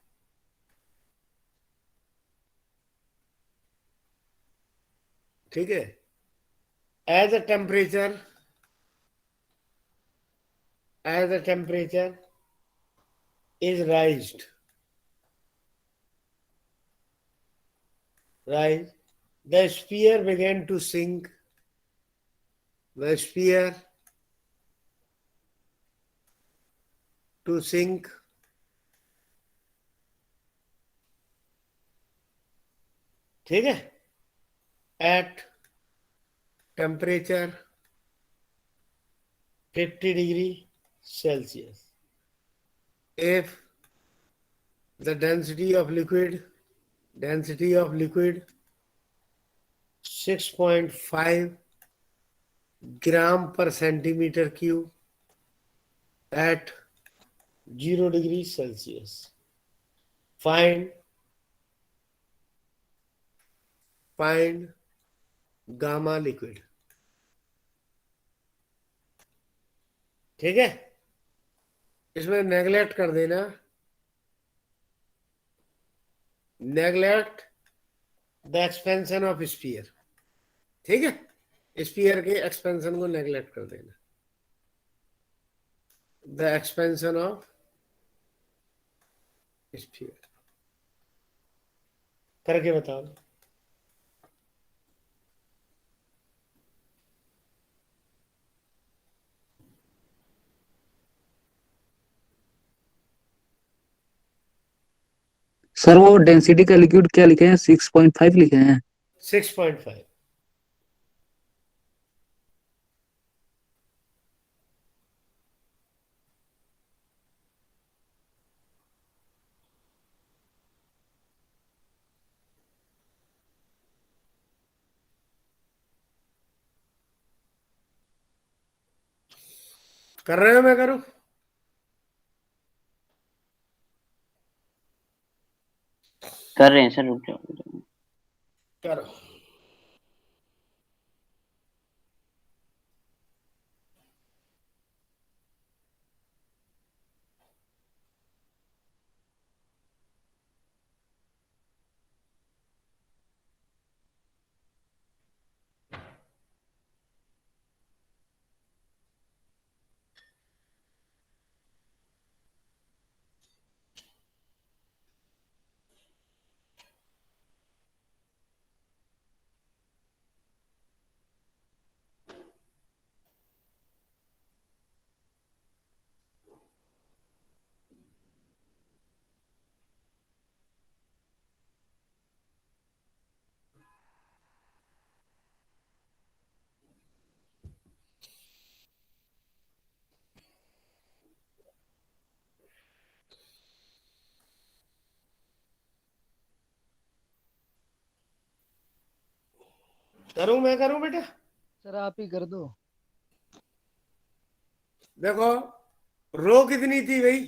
ठीक है, as the temperature is raised, the sphere began to sink, the sphere to sink, ठीक है, at temperature 50 degree Celsius. If the density of liquid 6.5 gram per centimeter cube at 0 degree Celsius. Find gamma liquid. ठीक है, इसमें neglect कर देना, neglect the expansion of sphere. ठीक है, sphere के एक्सपेंशन को नेगलेक्ट कर देना, द एक्सपेंशन ऑफ स्फीयर करके बताओ। सर वो डेंसिटी का लिक्विड क्या लिखे हैं? 6.5 लिखे हैं। 6.5। कर रहे हो? मैं करूं? कर रहे हैं सर, रुक जाओ। करो। करूं? मैं करूं बेटा? सर आप ही कर दो। देखो, रो कितनी थी भाई?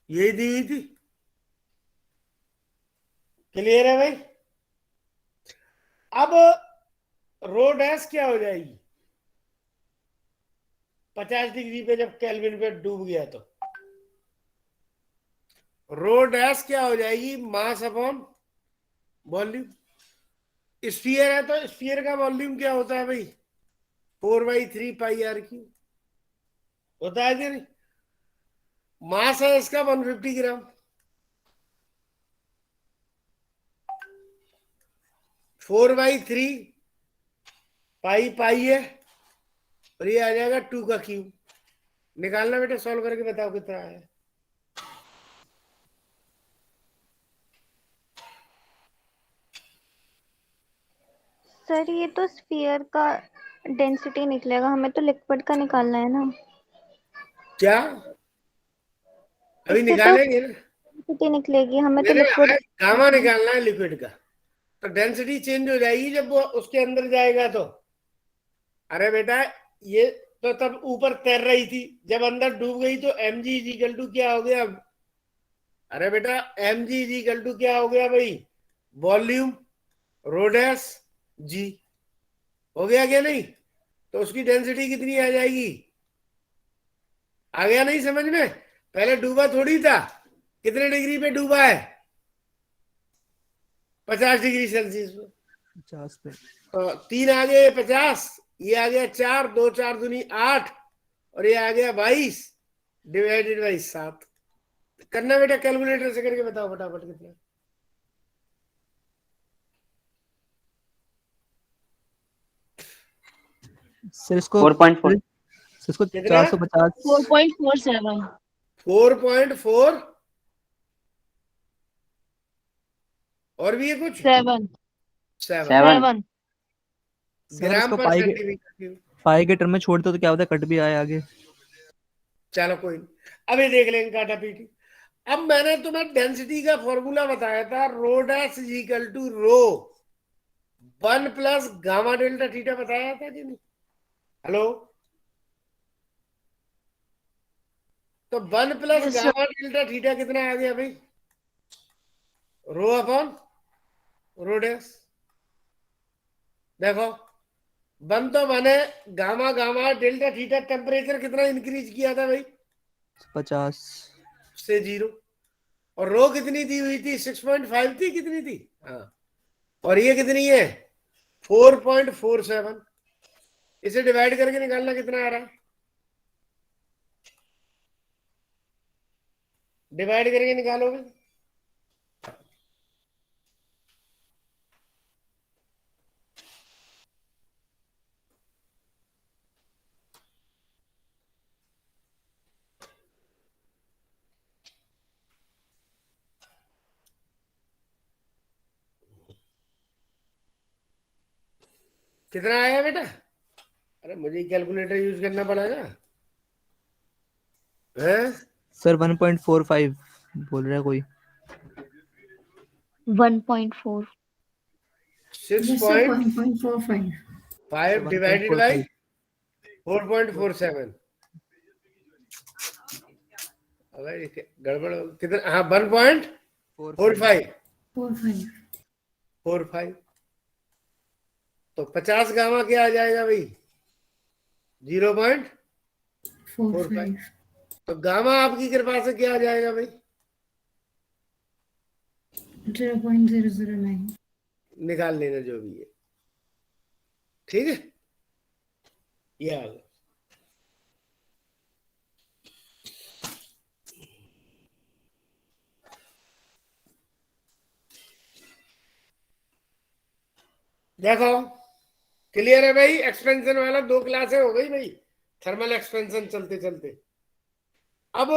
यही दी हुई थी। क्लियर है भाई? अब रो डैश क्या हो जाएगी 50 डिग्री पे जब केल्विन पे डूब गया तो? रो डैश क्या हो जाएगी? Mass upon volume. स्फीयर है तो स्फीयर का वॉल्यूम क्या होता है भाई? 4/3 पाई आर क्यू होता है कि नहीं? मास है इसका 150 ग्राम। 4/3 पाई पाई है, और ये आ जाएगा 2 का क्यूब। निकालना बेटा, सॉल्व करके बताओ कितना है। सर ये तो स्फीयर का डेंसिटी निकलेगा, हमें तो लिक्विड का निकालना है ना। क्या? अभी इससे तो निकालेंगे ना। डेंसिटी निकलेगी, हमें तो मैंने लिक्विड। गामा निकालना है लिक्विड का, तो डेंसिटी चेंज हो जाएगी जब वो उसके अंदर जाएगा तो। अरे बेटा, ये तो तब ऊपर तैर रही थी, जब अंदर डूब गई तो mg इज इक्वल टू क्या हो गया? अरे बेटा, mg इज इक्वल टू क्या हो गया भाई? वॉल्यूम रो डैश जी। हो गया क्या नहीं? तो उसकी डेंसिटी कितनी आ जाएगी? आ गया नहीं समझ में? पहले डूबा थोड़ी था, कितने डिग्री पे डूबा है? 50 डिग्री सेल्सियस पे। 50 पे। तो 3 आ गए 50, ये आ गया 4, 2 4 दूनी 8, और ये आ गया 22 डिवाइडेड बाई 7। करना बेटा, कैलकुलेटर से करके बताओ फटाफट कितना। सर इसको 4.4। सर इसको कितना? 450। 4.47। 4.4। और भी है कुछ? 7। 7 7। सर ग्राम इसको पर सेंटीमीटर क्यूब। पाई के टर्म में छोड़ दो तो क्या होता है, कट भी आए आगे। चलो कोई नहीं, अभी देख लेंगे काटा पीटी। अब मैंने तुम्हें डेंसिटी का फॉर्मूला बताया था, rho dash is equal to rho 1 plus gamma delta theta, बताया था कि नहीं? हेलो? तो 1 plus Yes, sir. Gamma delta theta कितना आ गया भाई? Rho upon rho dash. देखो, वन तो वन है, gamma gamma delta theta temperature कितना इंक्रीज किया था भाई? 50 से 0। और रो कितनी दी हुई थी? 6.5 थी, कितनी थी? हाँ, और ये कितनी है? 4.47। इसे डिवाइड करके निकालना कितना आ रहा है? डिवाइड करके निकालोगे कितना आया बेटा? अरे मुझे कैलकुलेटर यूज करना पड़ेगा है? सर 1.45 बोल रहा है कोई। 1.4 6.5 डिवाइडेड बाई 4.47। अगर गड़बड़ कितना? हाँ, 1.45 तो 50 गामा क्या आ जाएगा भाई? 0.45। तो गामा आपकी कृपा से क्या आ जाएगा भाई? 0.009। निकाल लेना जो भी है, ठीक है। ये आ गया। देखो क्लियर है भाई? एक्सपेंशन वाला 2 क्लासें हो गई भाई, थर्मल एक्सपेंशन चलते चलते। अब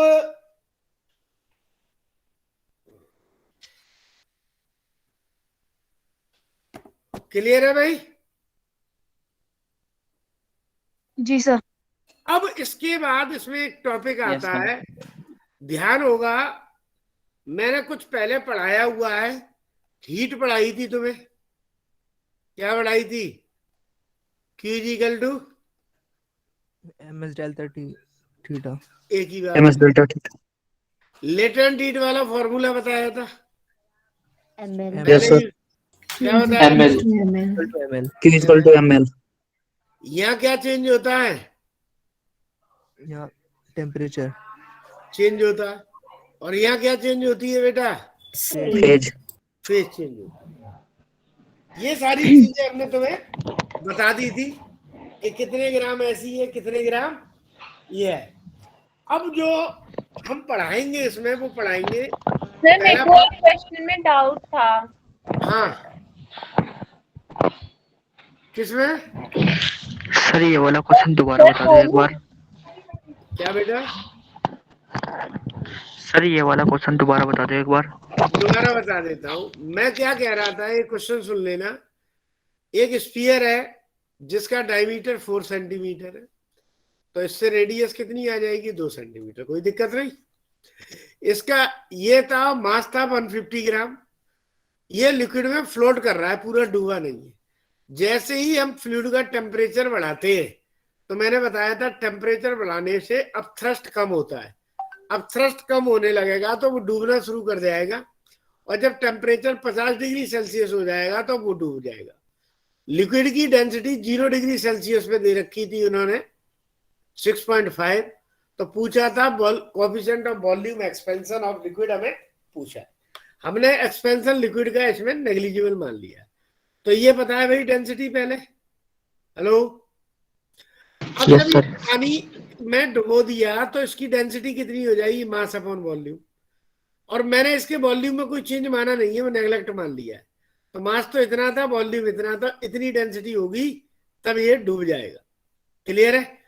क्लियर है भाई? जी सर। अब इसके बाद इसमें एक टॉपिक Yes, आता sir. है, ध्यान होगा, मैंने कुछ पहले पढ़ाया हुआ है। हीट पढ़ाई थी तुम्हें, क्या पढ़ाई थी? Q is equal to ms delta theta. एक ही बात। ms delta theta. Latent heat वाला फॉर्मूला बताया था ml। Yes sir. क्या बताया? ml ml। q is equal to ml। यहाँ क्या चेंज होता है? यहाँ टेम्परेचर चेंज होता है। और यहाँ क्या चेंज होती है बेटा? फेज। फेज चेंज होता है। ये सारी चीजें हमने तुम्हें बता दी थी कि कितने ग्राम ऐसी है, कितने ग्राम ये है। अब जो हम पढ़ाएंगे इसमें वो पढ़ाएंगे सर मेरे को एक क्वेश्चन में डाउट था। हाँ, किसमें? सर ये वाला क्वेश्चन दोबारा बता दो एक बार। क्या बेटा? सर ये वाला क्वेश्चन दोबारा बता दो एक बार। दोबारा बता देता हूं। मैं क्या कह रहा था, एक क्वेश्चन सुन लेना। एक स्फीयर है जिसका डायमीटर 4 सेंटीमीटर है, तो इससे रेडियस कितनी आ जाएगी? 2 सेंटीमीटर। कोई दिक्कत नहीं। इसका ये था, मास था 150 ग्राम। ये लिक्विड में फ्लोट कर रहा है, पूरा डूबा नहीं है। जैसे ही हम फ्लूइड का टेम्परेचर बढ़ाते हैं, तो मैंने बताया था टेम्परेचर बढ़ाने से अब थ्रस्ट कम होता है। अब थ्रस्ट कम होने लगेगा तो वो डूबना शुरू कर जाएगा, और जब टेम्परेचर 50 डिग्री सेल्सियस हो जाएगा तो वो डूब जाएगा। लिक्विड की डेंसिटी 0 डिग्री सेल्सियस पे दे रखी थी उन्होंने, 6.5। तो पूछा था coefficient of volume expansion of liquid, हमें पूछा। हमने एक्सपेंशन लिक्विड का इसमें नेग्लिजिबल मान लिया। तो ये पता है भाई डेंसिटी पहले। हेलो, अब यस जब सर। पानी में डुबो दिया तो इसकी डेंसिटी कितनी हो जाएगी? Mass upon volume. और मैंने इसके वॉल्यूम में कोई चेंज माना नहीं है, वो नेग्लेक्ट मान लिया है। तो मास तो इतना था, वॉल्यूम इतना था, इतनी डेंसिटी होगी तब ये डूब जाएगा। क्लियर है?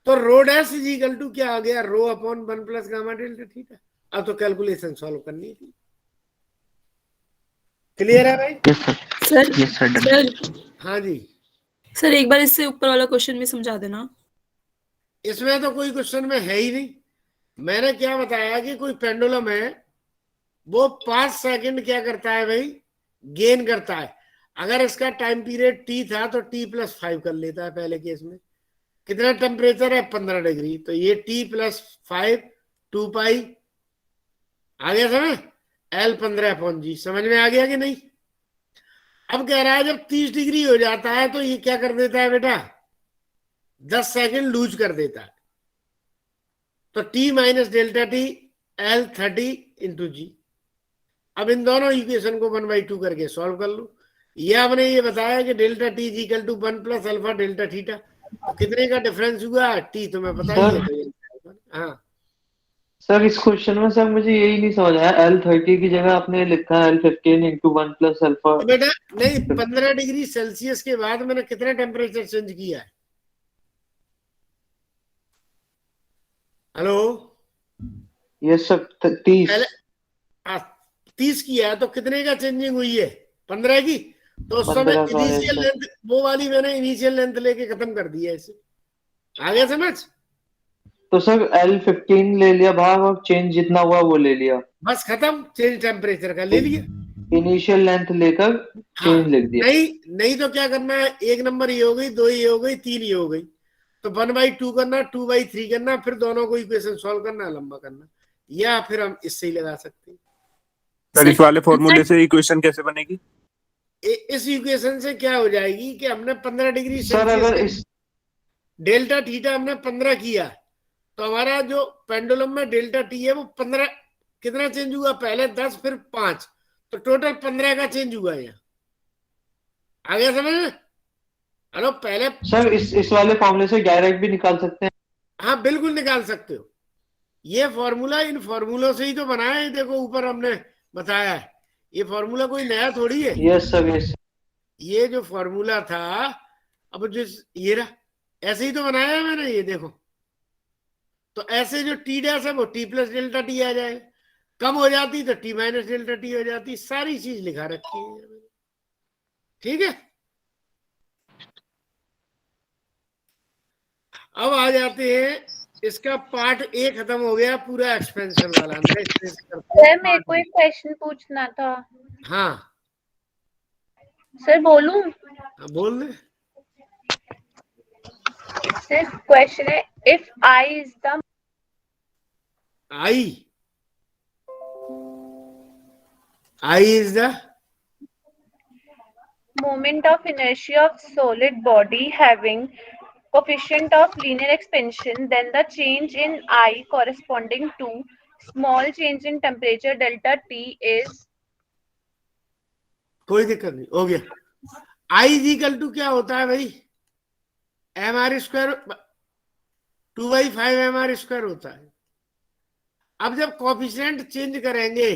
तो rho dash is equal to क्या आ गया? Rho upon 1 plus gamma delta theta. अब तो कैलकुलेशन सॉल्व करनी थी। क्लियर है भाई? Sir yes sir done. Sir हाँ जी। सर एक बार इससे ऊपर वाला क्वेश्चन भी समझा देना। इसमें तो कोई क्वेश्चन में है ही नहीं। मैंने क्या बताया कि कोई पेंडुलम है, वो 5 सेकंड क्या करता है भाई? गेन करता है। अगर इसका टाइम पीरियड टी था तो t+5 कर लेता है। पहले केस में कितना टेम्परेचर है? 15 डिग्री। तो ये t+5 2 पाई आ गया समझ? L 15/g। समझ में आ गया कि नहीं? अब कह रहा है जब 30 डिग्री हो जाता है तो ये क्या कर देता है बेटा, 10 सेकंड लूज कर देता है। तो T minus delta T L 30 into G. अब इन दोनों इक्वेशन को 1/2 करके सॉल्व कर लो। ये आपने ये बताया कि delta T is equal to 1 plus alpha delta theta, तो कितने का डिफरेंस हुआ टी तुम्हें पता ही है। तो हाँ सर इस क्वेश्चन में सर मुझे यही नहीं समझ आया, L30 की जगह आपने लिखा है L15 इंटू 1 प्लस अल्फा। तो बेटा नहीं, 15 डिग्री सेल्सियस के बाद मैंने कितना टेम्परेचर चेंज किया है? Hello, yes sir 30। 30 किया है तो कितने का चेंजिंग हुई है? 15 की। तो उस समय 15 का है इनिशियल सर। लेंथ, वो वाली मैंने इनिशियल लेंथ लेके खत्म कर दिया इसे। आ गया समझ? तो सर L15 ले लिया बाहर और चेंज जितना हुआ वो ले लिया, बस खत्म, चेंज टेम्परेचर का ले लिया। इनिशियल लेंथ लेकर हाँ, चेंज लिख दिया। नहीं तो क्या करना है, एक नंबर ये हो गई, 2 ये हो गई, 3 ये हो गई, तो 1/2 करना, 2/3 करना, फिर दोनों को इक्वेशन सॉल्व करना, लंबा करना, या फिर हम इससे ही लगा सकते हैं। सर इस वाले फॉर्मूले से इक्वेशन कैसे बनेगी? इस इक्वेशन से क्या हो जाएगी कि हमने 15 डिग्री सर अगर सेल्सियस डेल्टा थीटा हमने 15 किया, तो हमारा जो पेंडुलम में डेल्टा टी है वो 15 कितना चेंज हुआ? पहले 10 फिर 5, तो टोटल 15 का चेंज हुआ यहाँ। आ गया समझ में? हेलो, पहले सर इस वाले फॉर्मूले से डायरेक्ट भी निकाल सकते हैं। हाँ बिल्कुल निकाल सकते हो। ये फॉर्मूला इन फॉर्मूलों से ही तो बनाया है, देखो ऊपर हमने बताया है। ये फॉर्मूला कोई नया थोड़ी है। Yes sir yes. ये जो फॉर्मूला था, अब जिस ये रहा, ऐसे ही तो बनाया है मैंने, ये देखो। तो ऐसे जो टी डैश है वो टी प्लस डेल्टा टी आ जाएगा, कम हो जाती तो टी माइनस डेल्टा टी हो जाती, सारी चीज लिखा रखी है। ठीक है, अब आ जाते हैं, इसका पार्ट ए खत्म हो गया, पूरा एक्सपेंशन वाला। सर मेरे को एक क्वेश्चन पूछना था। हाँ सर बोलूं? बोल दे। सर क्वेश्चन है, if I is the I is the moment of inertia of solid body having coefficient of linear expansion, then the change in I corresponding to small change in temperature delta T is। कोई दिक्कत नहीं, हो गया। I is equal to क्या होता है भाई? mr², 2/5 mr² होता है। अब जब कोफिशिएंट चेंज करेंगे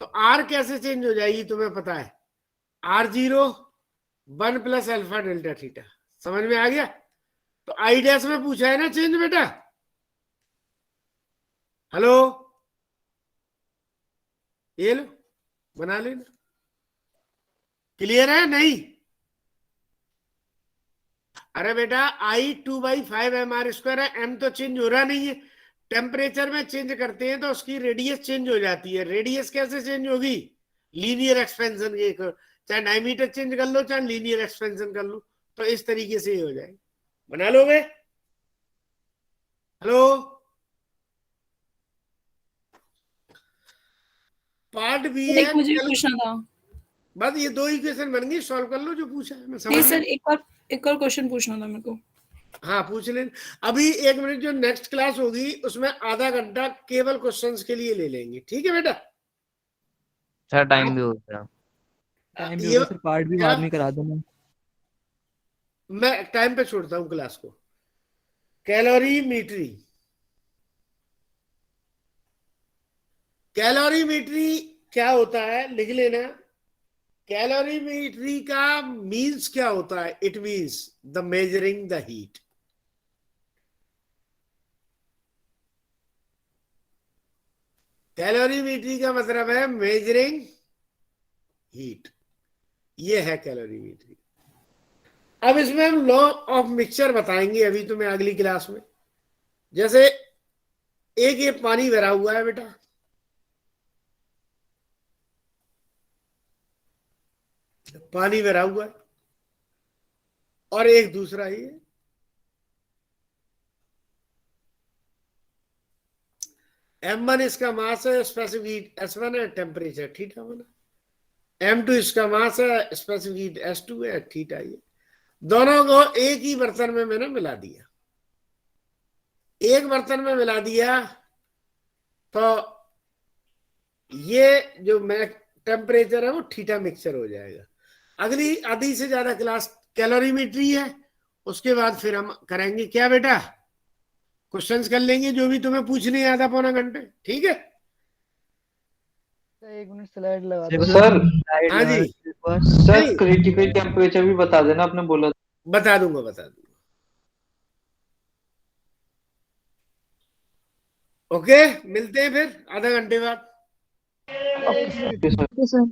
तो आर कैसे चेंज हो जाएगी तुम्हें पता है? R0 1 plus alpha delta theta. समझ में आ गया? तो आई डैश में पूछा है ना चेंज बेटा। हेलो, ये लो बना लेना। क्लियर है? नहीं? अरे बेटा I 2/5 mr² है, m तो चेंज हो रहा नहीं है। टेम्परेचर में चेंज करते हैं तो उसकी रेडियस चेंज हो जाती है। रेडियस कैसे चेंज होगी? लीनियर एक्सपेंशन के, चाहे डायमीटर चेंज कर लो चाहे लीनियर एक्सपेंशन कर लो, तो इस तरीके से ही हो जाएगा। बना लोगे? हेलो, पार्ट बी है। मुझे पूछना था बस ये 2 इक्वेशन बन गई, सॉल्व कर लो जो पूछा है। मैं समझ नहीं सर, एक और क्वेश्चन पूछना था मेरे को। हाँ पूछ लेना। अभी 1 मिनट, जो नेक्स्ट क्लास होगी उसमें आधा घंटा केवल क्वेश्चंस के लिए ले लेंगे। ठीक है बेटा? सर टाइम भी हो गया। टाइम भी हो गया सर, पार्ट भी बाद में करा देना। मैं टाइम पे छोड़ता हूँ क्लास को। कैलोरीमेट्री, कैलोरीमेट्री क्या होता है लिख लेना। कैलोरीमेट्री का मीन्स क्या होता है? It means the measuring the heat. Calorimetry का मतलब है मेजरिंग हीट। ये है कैलोरीमेट्री। अब इसमें हम लॉ ऑफ मिक्सचर बताएंगे अभी तुम्हें अगली क्लास में। जैसे एक ये पानी भरा हुआ है बेटा, पानी भरा हुआ है, और एक दूसरा ही है। M1 इसका मास है, स्पेसिफिक हीट S1 है, टेम्परेचर थीटा 1। m2 इसका मास है, स्पेसिफिक हीट s2 है, थीटा ये। दोनों को एक ही बर्तन में मैंने मिला दिया, एक बर्तन में मिला दिया, तो ये जो मैं टेम्परेचर है वो थीटा मिक्सचर हो जाएगा। अगली आधी से ज्यादा क्लास कैलोरीमेट्री है, उसके बाद फिर हम करेंगे क्या बेटा, क्वेश्चंस कर लेंगे जो भी तुम्हें पूछने आधा पौना घंटे, ठीक है। 1 मिनट स्लाइड लगा दो। सर हाँ जी सर क्रिटिकल टेम्परेचर भी बता देना, आपने बोला। बता दूंगा, बता दूंगा। ओके, मिलते हैं फिर आधा घंटे बाद। Okay sir.